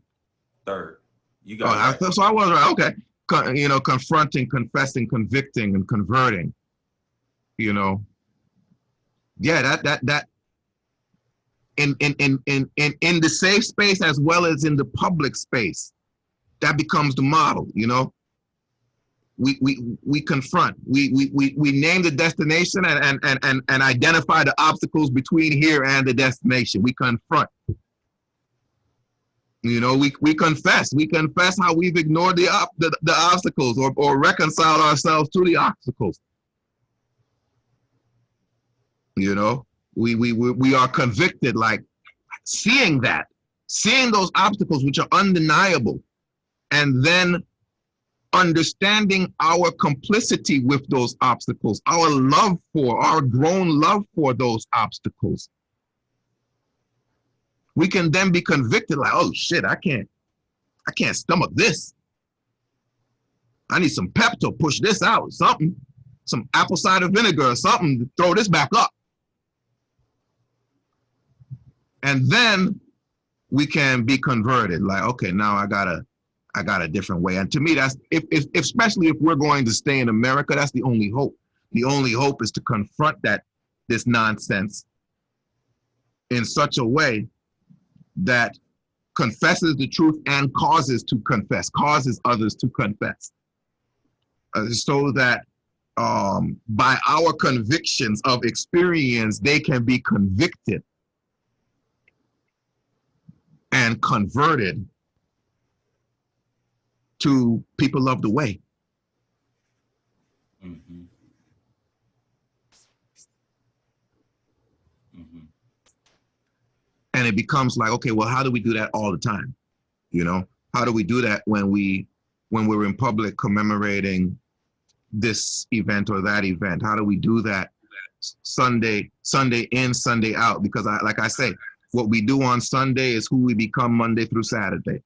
Third. You got it. Right. So I was right. Okay. Confronting, confessing, convicting, and converting. Yeah, that in the safe space as well as in the public space, that becomes the model. We confront. We name the destination and identify the obstacles between here and the destination. We confront. We confess. We confess how we've ignored the obstacles or reconciled ourselves to the obstacles. We are convicted, like seeing those obstacles which are undeniable, and then understanding our complicity with those obstacles, our grown love for those obstacles. We can then be convicted, like, oh shit, I can't stomach this. I need some Pepto, push this out, something, some apple cider vinegar or something to throw this back up. And then we can be converted, like, okay, now I got a different way. And to me, that's, especially if we're going to stay in America, that's the only hope. The only hope is to confront this nonsense in such a way that confesses the truth and causes others to confess. So that by our convictions of experience, they can be convicted and converted to people of the way. Mm-hmm. Mm-hmm. And it becomes like, okay, well, how do we do that all the time? You know, how do we do that when we're in public commemorating this event or that event? How do we do that Sunday in, Sunday out? Because like I say, what we do on Sunday is who we become Monday through Saturday,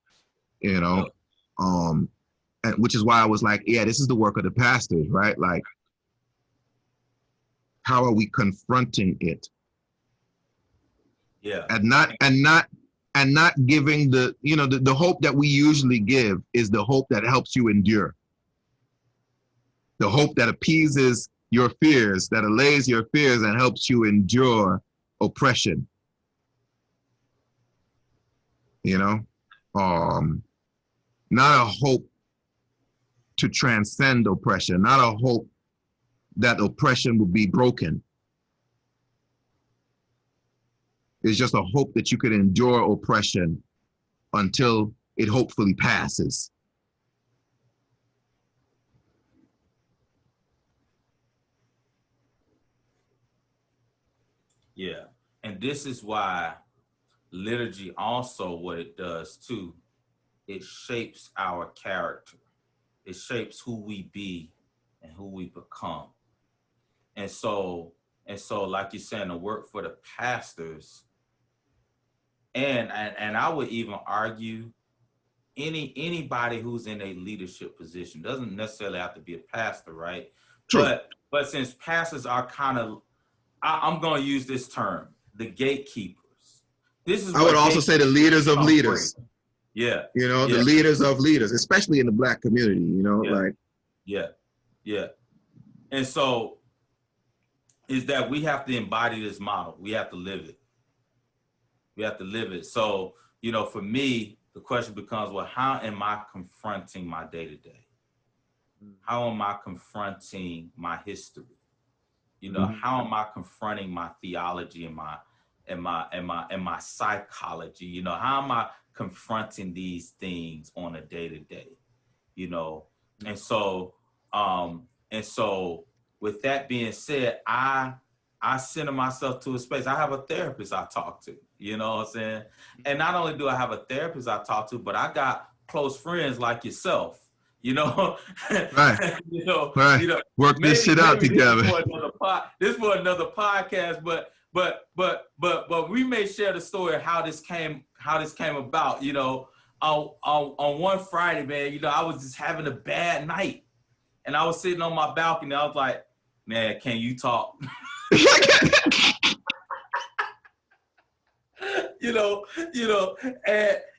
you know? And which is why I was like, yeah, this is the work of the pastors, right? Like, how are we confronting it? Yeah. And not giving the hope that we usually give is the hope that helps you endure. The hope that appeases your fears, that allays your fears and helps you endure oppression. You know, not a hope to transcend oppression, not a hope that oppression will be broken. It's just a hope that you could endure oppression until it hopefully passes. Yeah, and this is why liturgy also, what it does too, it shapes our character. It shapes who we be and who we become. And so like you're saying, the work for the pastors, and I would even argue anybody who's in a leadership position, doesn't necessarily have to be a pastor, right? True. But since pastors are kind of, I'm going to use this term, the gatekeepers. This is I would also say the leaders of leaders. Great. Yeah. You know, the leaders of leaders, especially in the Black community, you know, like. Yeah. Yeah. And so is that we have to embody this model. We have to live it. We have to live it. So, you know, for me, the question becomes, well, how am I confronting my day-to-day? How am I confronting my history? You know, how am I confronting my theology and my psychology? You know, how am I confronting these things on a day-to-day? You know, and so with that being said, I center myself to a space. I have a therapist I talk to, you know what I'm saying? And not only do I have a therapist I talk to, but I got close friends like yourself. You know, right? you know, work this shit out together. This is for another podcast, but we may share the story of how this came about. You know, on one Friday, man, you know, I was just having a bad night, and I was sitting on my balcony. I was like, man, can you talk? you know,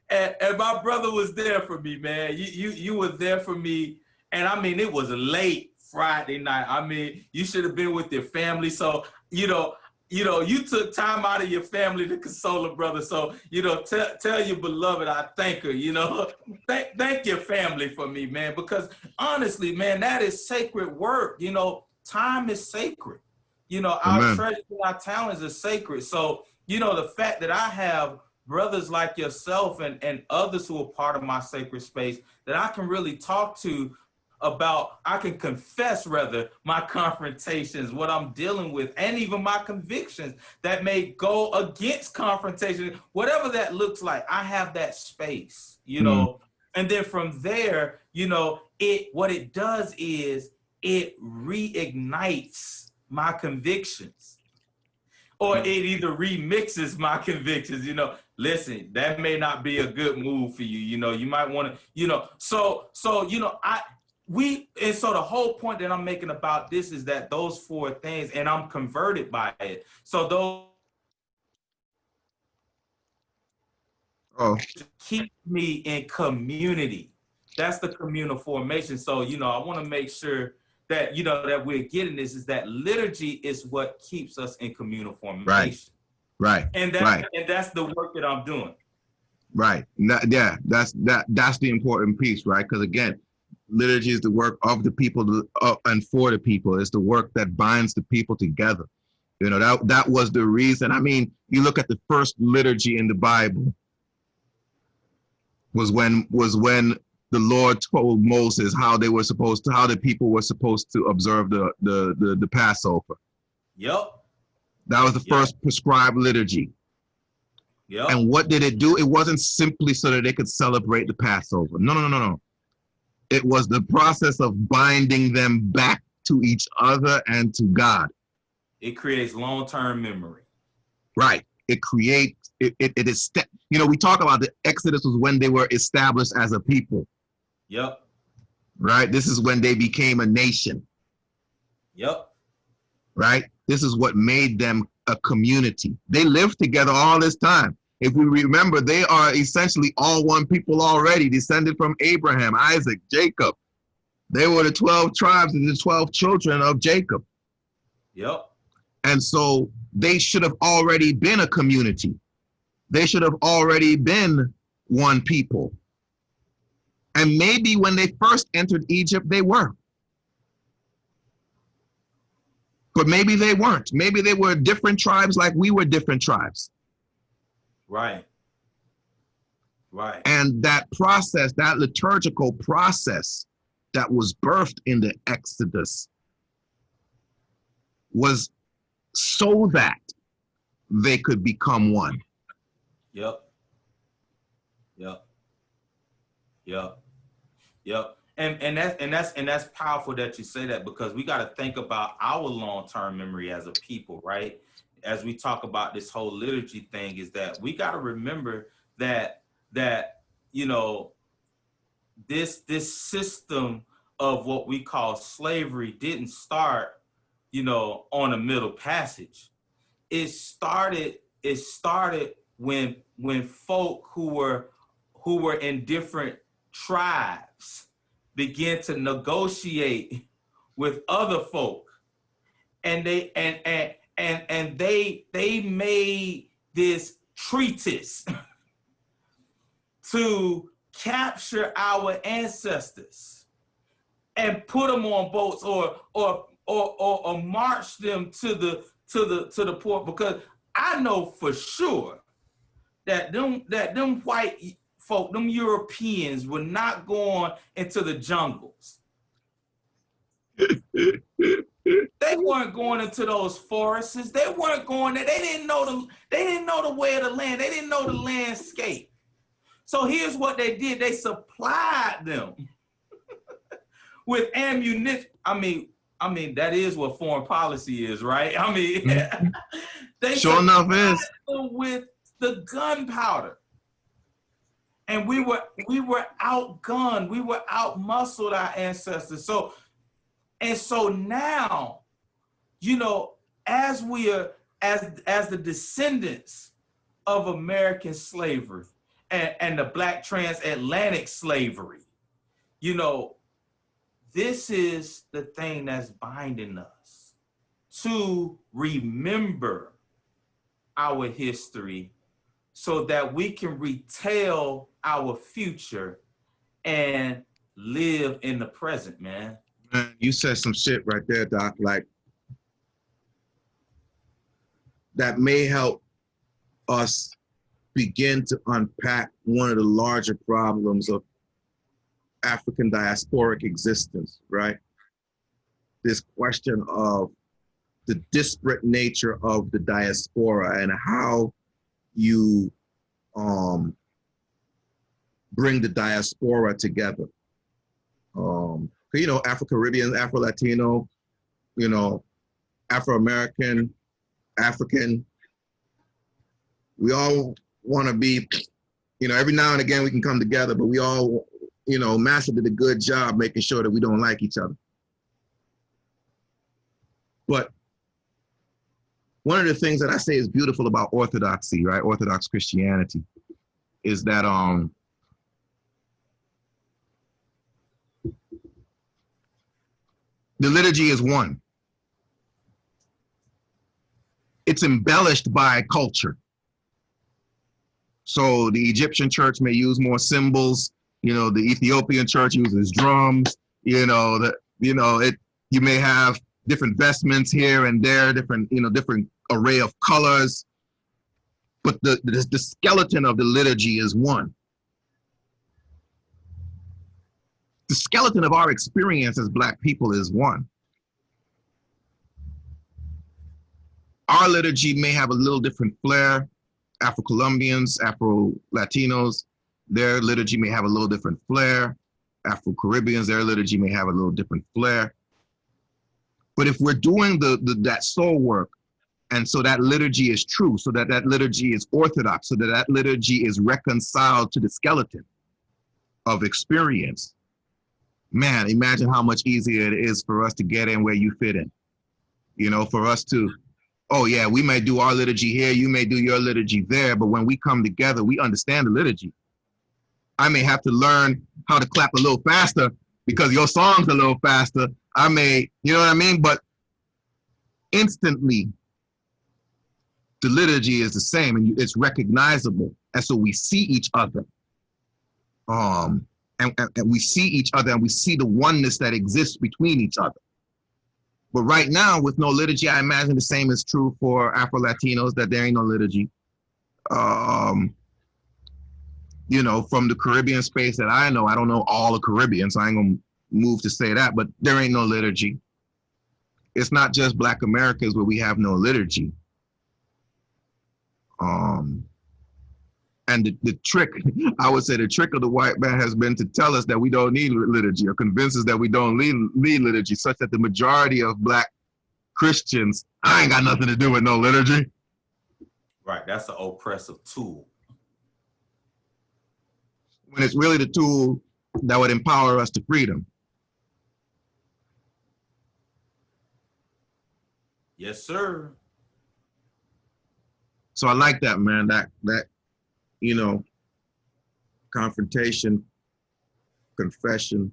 and my brother was there for me, man. You were there for me. And I mean, it was a late Friday night. I mean, you should have been with your family. So, you took time out of your family to console a brother. So, you know, tell your beloved I thank her, you know. Thank your family for me, man. Because honestly, man, that is sacred work. You know, time is sacred. You know, our treasures and our talents are sacred. So, you know, the fact that I have brothers like yourself and others who are part of my sacred space that I can really talk to I can confess rather my confrontations, what I'm dealing with, and even my convictions that may go against confrontation, whatever that looks like. I have that space, you know, and then from there, you know, what it does is it reignites my convictions, or it either remixes my convictions. You know, listen, that may not be a good move for you. You know, you might want to, you know, so you know, and so the whole point that I'm making about this is that those four things, and I'm converted by it. So those keep me in community. That's the communal formation. So, you know, I want to make sure that, you know, that we're getting this, is that liturgy is what keeps us in communal formation. Right. And that's the work that I'm doing. Right. Yeah, that's the important piece, right? Because again, liturgy is the work of the people and for the people. It's the work that binds the people together. You know, that was the reason. I mean, you look at the first liturgy in the Bible was when the Lord told Moses how the people were supposed to observe the Passover. Yep. That was the first prescribed liturgy. Yep. And what did it do? It wasn't simply so that they could celebrate the Passover. No. It was the process of binding them back to each other and to God. It creates long-term memory. Right. It creates, it is, you know, we talk about the Exodus was when they were established as a people. Yep. Right. This is when they became a nation. Yep. Right. This is what made them a community. They lived together all this time. If we remember, they are essentially all one people already, descended from Abraham, Isaac, Jacob. They were the 12 tribes and the 12 children of Jacob. Yep. And so they should have already been a community. They should have already been one people. And maybe when they first entered Egypt, they were. But maybe they weren't. Maybe they were different tribes like we were different tribes. Right. Right. And that process, that liturgical process that was birthed in the Exodus was so that they could become one. Yep. Yep. Yep. Yep. And that's powerful that you say that, because we got to think about our long-term memory as a people, right? As we talk about this whole liturgy thing, is that we got to remember that you know, this system of what we call slavery didn't start, you know, on a Middle Passage. It started when folk who were in different tribes began to negotiate with other folk, and they made this treatise to capture our ancestors and put them on boats or march them to the port, because I know for sure that them white folk, them Europeans, were not going into the jungles. They weren't going into those forests. They weren't going there. They didn't know the way of the land. They didn't know the landscape. So here's what they did. They supplied them with ammunition. I mean, that is what foreign policy is, right? I mean, they sure enough is them with the gunpowder. And we were outgunned. We were outmuscled our ancestors. So now, you know, as we are, as the descendants of American slavery and the Black transatlantic slavery, you know, this is the thing that's binding us to remember our history so that we can retell our future and live in the present, man. Man, you said some shit right there, Doc, like that may help us begin to unpack one of the larger problems of African diasporic existence, right? This question of the disparate nature of the diaspora and how you bring the diaspora together. You know, Afro-Caribbean, Afro-Latino, you know, Afro-American, African. We all want to be, you know, every now and again we can come together, but we all, you know, Massa did a good job making sure that we don't like each other. But one of the things that I say is beautiful about Orthodoxy, right? Orthodox Christianity, is that the liturgy is one. It's embellished by culture. So the Egyptian church may use more symbols. You know, the Ethiopian church uses drums. You know, you may have different vestments here and there, different array of colors. But the skeleton of the liturgy is one. The skeleton of our experience as Black people is one. Our liturgy may have a little different flair. Afro-Colombians, Afro-Latinos, their liturgy may have a little different flair. Afro-Caribbeans, their liturgy may have a little different flair. But if we're doing that soul work, and so that liturgy is true, so that liturgy is orthodox, so that liturgy is reconciled to the skeleton of experience, man, imagine how much easier it is for us to get in where you fit in. You know, for us to, oh yeah, we may do our liturgy here, you may do your liturgy there, but when we come together, we understand the liturgy. I may have to learn how to clap a little faster because your song's a little faster. I may, you know what I mean? But instantly, the liturgy is the same and it's recognizable. And so we see each other. And we see each other and we see the oneness that exists between each other. But right now, with no liturgy, I imagine the same is true for Afro-Latinos, that there ain't no liturgy. You know, from the Caribbean space that I know, I don't know all the Caribbean, so I ain't gonna move to say that, but there ain't no liturgy. It's not just Black Americans where we have no liturgy. And the trick, I would say the trick of the white man has been to tell us that we don't need liturgy or convince us that we don't need liturgy, such that the majority of Black Christians, I ain't got nothing to do with no liturgy. Right, that's an oppressive tool. When it's really the tool that would empower us to freedom. Yes, sir. So I like that, man, that you know, confrontation, confession,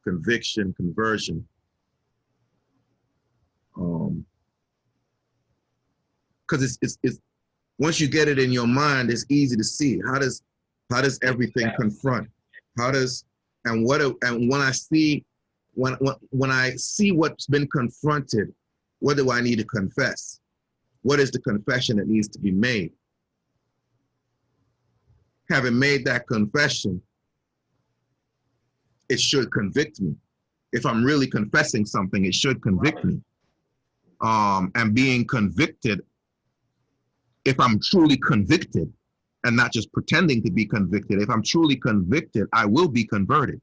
conviction, conversion. Because it's once you get it in your mind, it's easy to see. How does everything confront? How does and when I see what's been confronted, what do I need to confess? What is the confession that needs to be made? Having made that confession, it should convict me. If I'm really confessing something, it should convict me. And being convicted, if I'm truly convicted and not just pretending to be convicted, if I'm truly convicted, I will be converted.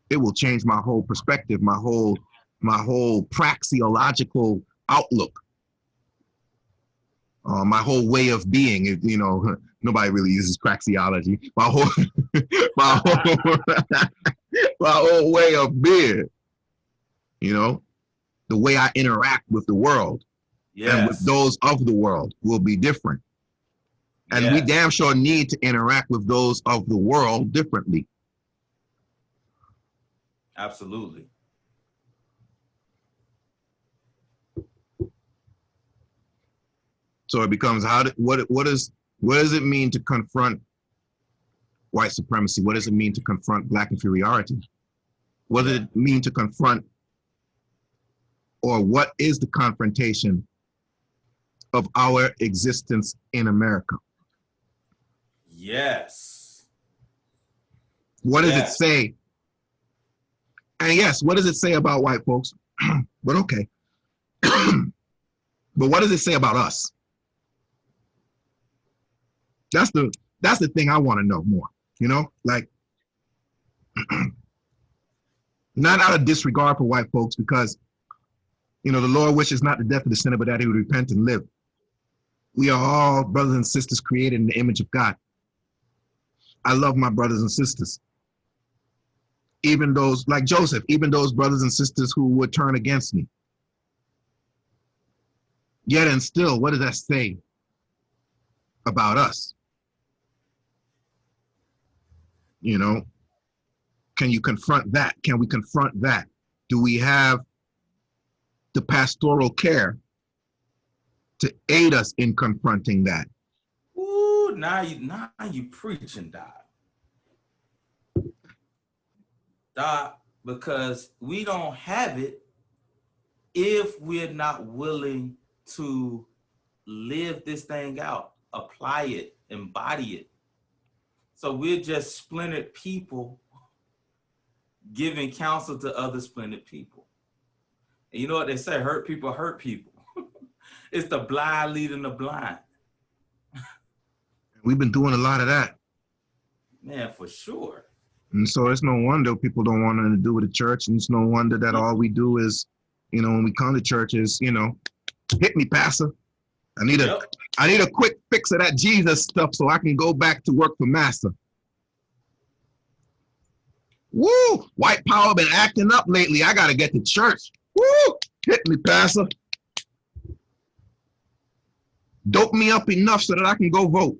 It will change my whole perspective, my whole praxeological outlook. My whole way of being, you know, nobody really uses praxeology. My whole way of being, you know, the way I interact with the world and with those of the world will be different. And we damn sure need to interact with those of the world differently. Absolutely. So it becomes what does it mean to confront white supremacy? What does it mean to confront Black inferiority? What does it mean to confront, or what is the confrontation of our existence in America? Yes. What does it say? And yes, what does it say about white folks? But okay. But what does it say about us? That's the thing I want to know more, you know, like not out of disregard for white folks, because, you know, the Lord wishes not the death of the sinner, but that he would repent and live. We are all brothers and sisters created in the image of God. I love my brothers and sisters. Even those, like Joseph, even those brothers and sisters who would turn against me. Yet and still, what does that say about us? You know, can you confront that? Can we confront that? Do we have the pastoral care to aid us in confronting that? Ooh, now you preaching, Doc. Doc, because we don't have it if we're not willing to live this thing out, apply it, embody it. So we're just splintered people giving counsel to other splintered people. And you know what they say, hurt people hurt people. It's the blind leading the blind. We've been doing a lot of that. Man, for sure. And so it's no wonder people don't want nothing to do with the church. And it's no wonder that all we do is, you know, when we come to church is, you know, hit me, Pastor. I need a quick fix of that Jesus stuff so I can go back to work for Massa. Woo! White power been acting up lately. I gotta get to church. Woo! Hit me, Pastor. Dope me up enough so that I can go vote.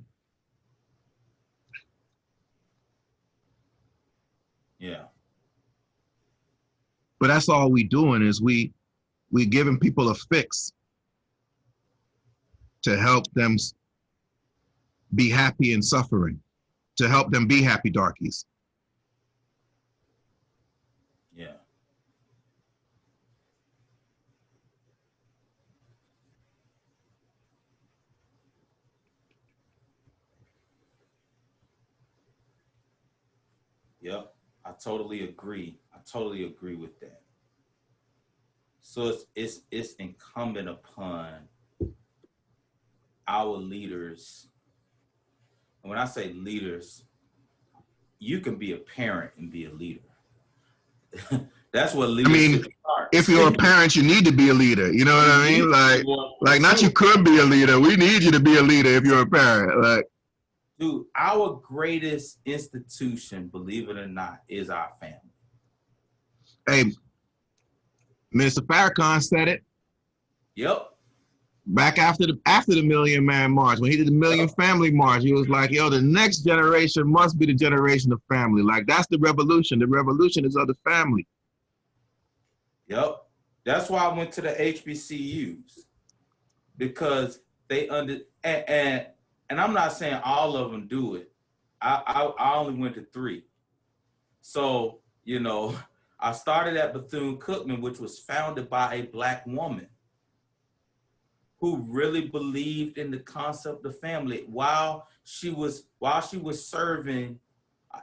Yeah. But that's all we doing is we giving people a fix to help them be happy in suffering, to help them be happy, darkies. Yeah. Yep, I totally agree. I totally agree with that. So it's incumbent upon our leaders. And when I say leaders, you can be a parent and be a leader. That's what leadership starts. If you're a parent, you need to be a leader. You know what I mean? Like not you could be a leader. We need you to be a leader if you're a parent. Like, dude, our greatest institution, believe it or not, is our family. Hey, Mr. Farrakhan said it. Yep. Back after the Million Man March, when he did the Million Family March, he was like, yo, the next generation must be the generation of family. Like, that's the revolution. The revolution is of the family. Yep. That's why I went to the HBCUs, because they and I'm not saying all of them do it. I only went to 3. So, you know, I started at Bethune-Cookman, which was founded by a Black woman who really believed in the concept of family while she was serving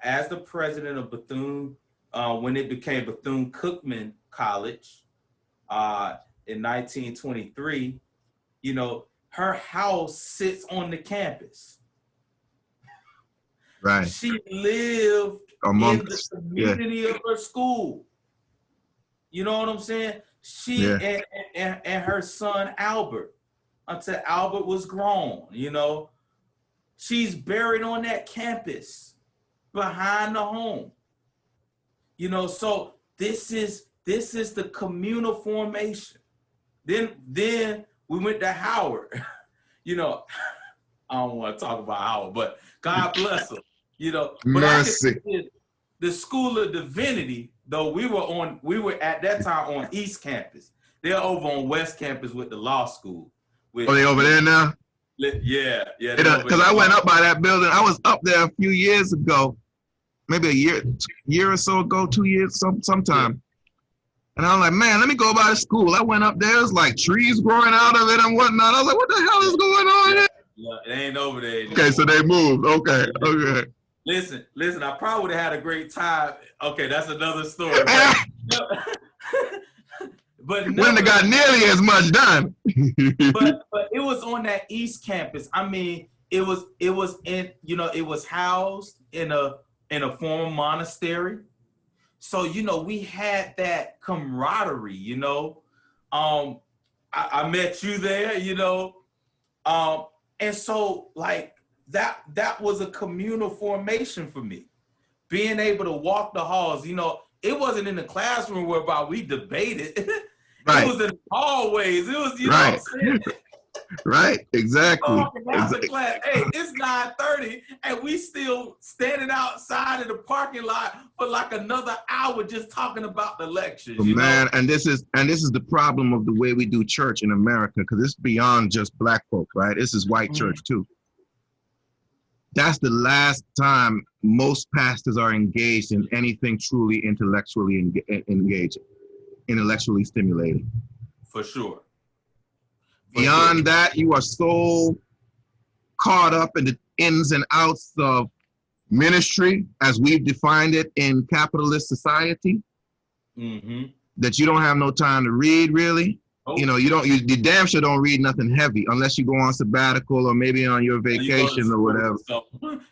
as the president of Bethune, when it became Bethune-Cookman College in 1923. You know, her house sits on the campus. Right. She lived in the community of her school. You know what I'm saying? She and her son Albert, until Albert was grown, you know. She's buried on that campus behind the home. You know, so this is the communal formation. Then we went to Howard. You know, I don't want to talk about Howard, but God bless him. You know, but mercy. The School of Divinity, though we were at that time on East Campus. They're over on West Campus with the law school. Are they over there now? Yeah. Because I went up by that building. I was up there a few years ago, maybe a year or so ago, 2 years, sometime. Yeah. And I was like, man, let me go by the school. I went up there. It was like trees growing out of it and whatnot. I was like, what the hell is going on here? Yeah, it ain't over there anymore. Okay, so they moved. Okay. Listen, I probably would have had a great time. Okay, that's another story. But wouldn't have got nearly as much done. but it was on that East Campus. I mean, it was in, it was housed in a former monastery. So, we had that camaraderie, I met you there, and so like that was a communal formation for me. Being able to walk the halls, it wasn't in the classroom whereby we debated. Right. It was in the hallways. It was, right. Right, exactly. Exactly. Class. Hey, it's 9:30 and we still standing outside of the parking lot for like another hour just talking about the lectures. Man, and this is the problem of the way we do church in America, because it's beyond just black folk, right? This is white church too. That's the last time most pastors are engaged in anything truly intellectually engaging, intellectually stimulating. For sure. Beyond that, you are so caught up in the ins and outs of ministry as we've defined it in capitalist society, that you don't have no time to read, really. Oh. You damn sure don't read nothing heavy unless you go on sabbatical or maybe on your vacation or whatever. So,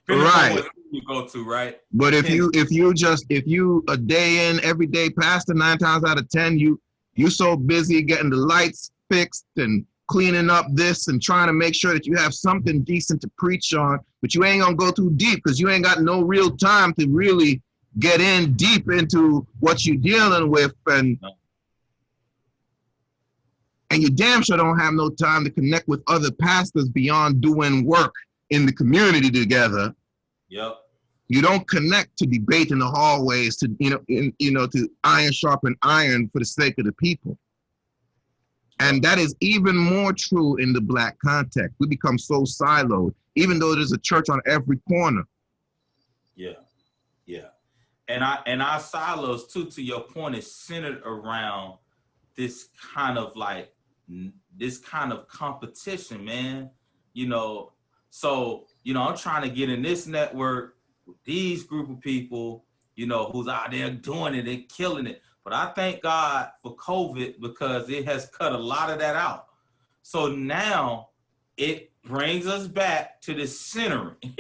right. You go to, right? But if you a day in, every day pastor, 9 times out of 10, you so busy getting the lights fixed and cleaning up this and trying to make sure that you have something decent to preach on, but you ain't gonna go too deep because you ain't got no real time to really get in deep into what you're dealing with, and you damn sure don't have no time to connect with other pastors beyond doing work in the community together. Yep. You don't connect to debate in the hallways to to iron sharpen iron for the sake of the people. And that is even more true in the black context. We become so siloed, even though there's a church on every corner. Yeah, yeah. And our silos too, to your point, is centered around this kind of competition, man. So, I'm trying to get in this network with these group of people, who's out there doing it and killing it. But I thank God for COVID because it has cut a lot of that out. So now it brings us back to the centering, and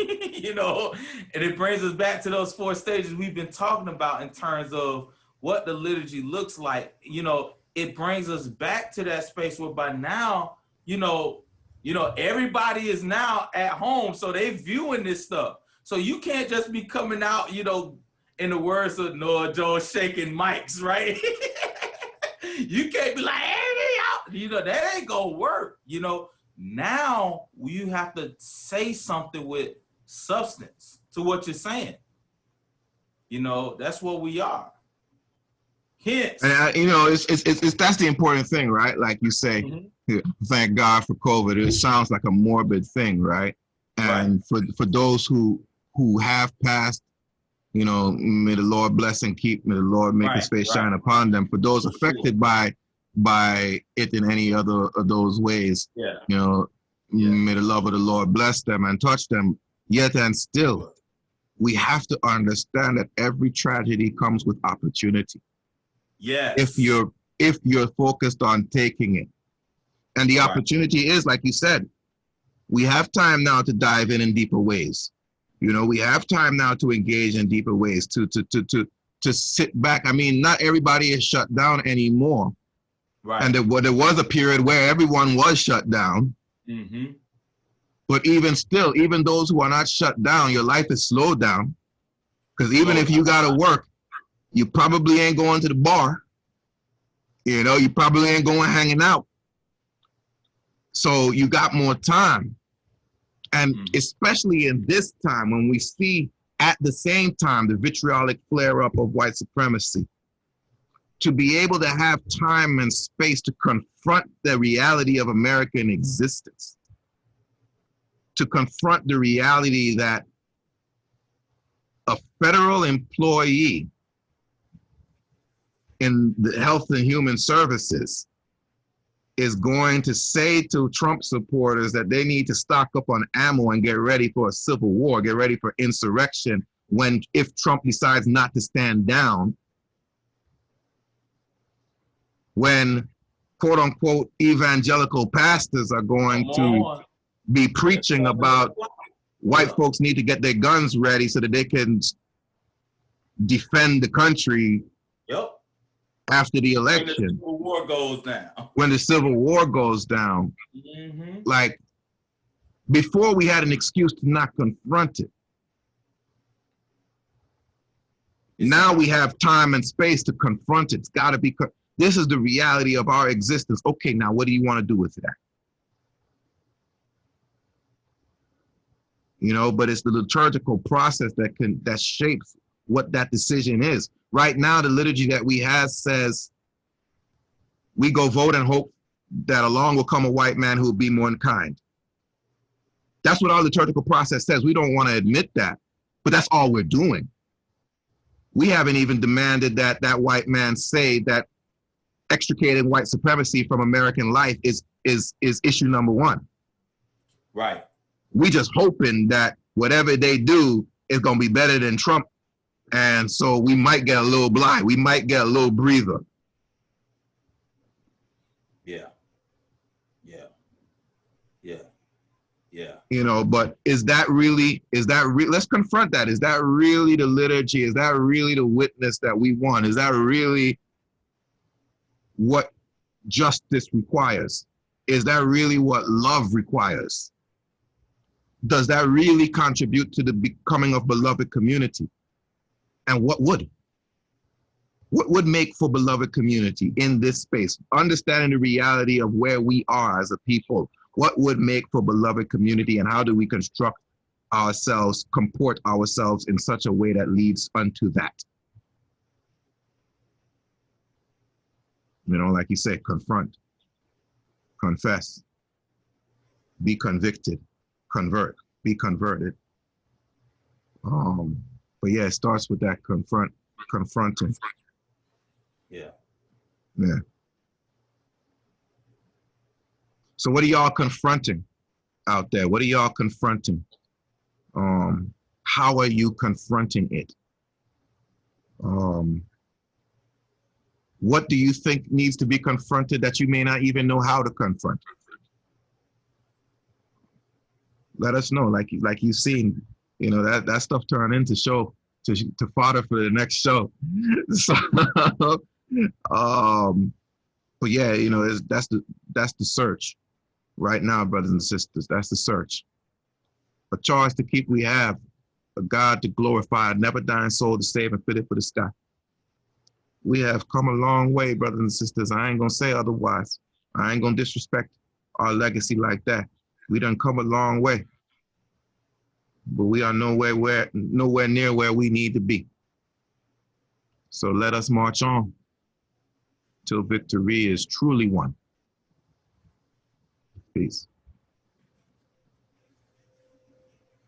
it brings us back to those 4 stages we've been talking about in terms of what the liturgy looks like. It brings us back to that space where by now, everybody is now at home. So they viewing this stuff. So you can't just be coming out, in the words of Noah Joe, shaking mics, right? You can't be like, hey, that ain't gonna work. Now you have to say something with substance to what you're saying. That's what we are. Hence, and it's that's the important thing, right? Like you say, thank God for COVID. It sounds like a morbid thing, right? And for those who have passed, may the Lord bless and keep. May the Lord make His face shine upon them. For those affected by it in any other of those ways, may the love of the Lord bless them and touch them. Yet and still, we have to understand that every tragedy comes with opportunity. Yes. If you're focused on taking it, and the opportunity is, like you said, we have time now to dive in deeper ways. We have time now to engage in deeper ways, to sit back. I mean, not everybody is shut down anymore. Right. And there was a period where everyone was shut down. Mm-hmm. But even still, even those who are not shut down, your life is slowed down. Because even if you got to work, you probably ain't going to the bar. You probably ain't going hanging out. So you got more time. And especially in this time when we see at the same time the vitriolic flare-up of white supremacy, to be able to have time and space to confront the reality of American existence, to confront the reality that a federal employee in the health and human services is going to say to Trump supporters that they need to stock up on ammo and get ready for a civil war, get ready for insurrection if Trump decides not to stand down, when quote unquote evangelical pastors are going to be preaching about white folks need to get their guns ready so that they can defend the country after the election. When the Civil War goes down. Like, before we had an excuse to not confront it. Now we have time and space to confront it. It's got to be, this is the reality of our existence. Okay, now what do you want to do with that? You know, but it's the liturgical process that shapes what that decision is. Right now, the liturgy that we have says, we go vote and hope that along will come a white man who will be more kind. That's what our liturgical process says. We don't want to admit that, but that's all we're doing. We haven't even demanded that that white man say that extricating white supremacy from American life is issue number one. Right. We just hoping that whatever they do is going to be better than Trump. And so we might get a little blind. We might get a little breather. Yeah. Yeah. Yeah. Yeah. You know, but let's confront that. Is that really the liturgy? Is that really the witness that we want? Is that really what justice requires? Is that really what love requires? Does that really contribute to the becoming of beloved community? And what would make for beloved community in this space? Understanding the reality of where we are as a people, what would make for beloved community, and how do we construct ourselves, comport ourselves in such a way that leads unto that? You know, like you say, confront, confess, be convicted, convert, be converted. But yeah, it starts with that confronting. Yeah. Yeah. So what are y'all confronting out there? What are y'all confronting? How are you confronting it? What do you think needs to be confronted that you may not even know how to confront? Let us know, like you've seen, you know, that stuff turned into to fodder for the next show. So, but yeah, you know, that's the search right now, brothers and sisters. That's the search. A charge to keep we have, a God to glorify, a never dying soul to save and fit it for the sky. We have come a long way, brothers and sisters. I ain't gonna say otherwise. I ain't gonna disrespect our legacy like that. We done come a long way, but we are nowhere near where we need to be. So let us march on till victory is truly won. Peace.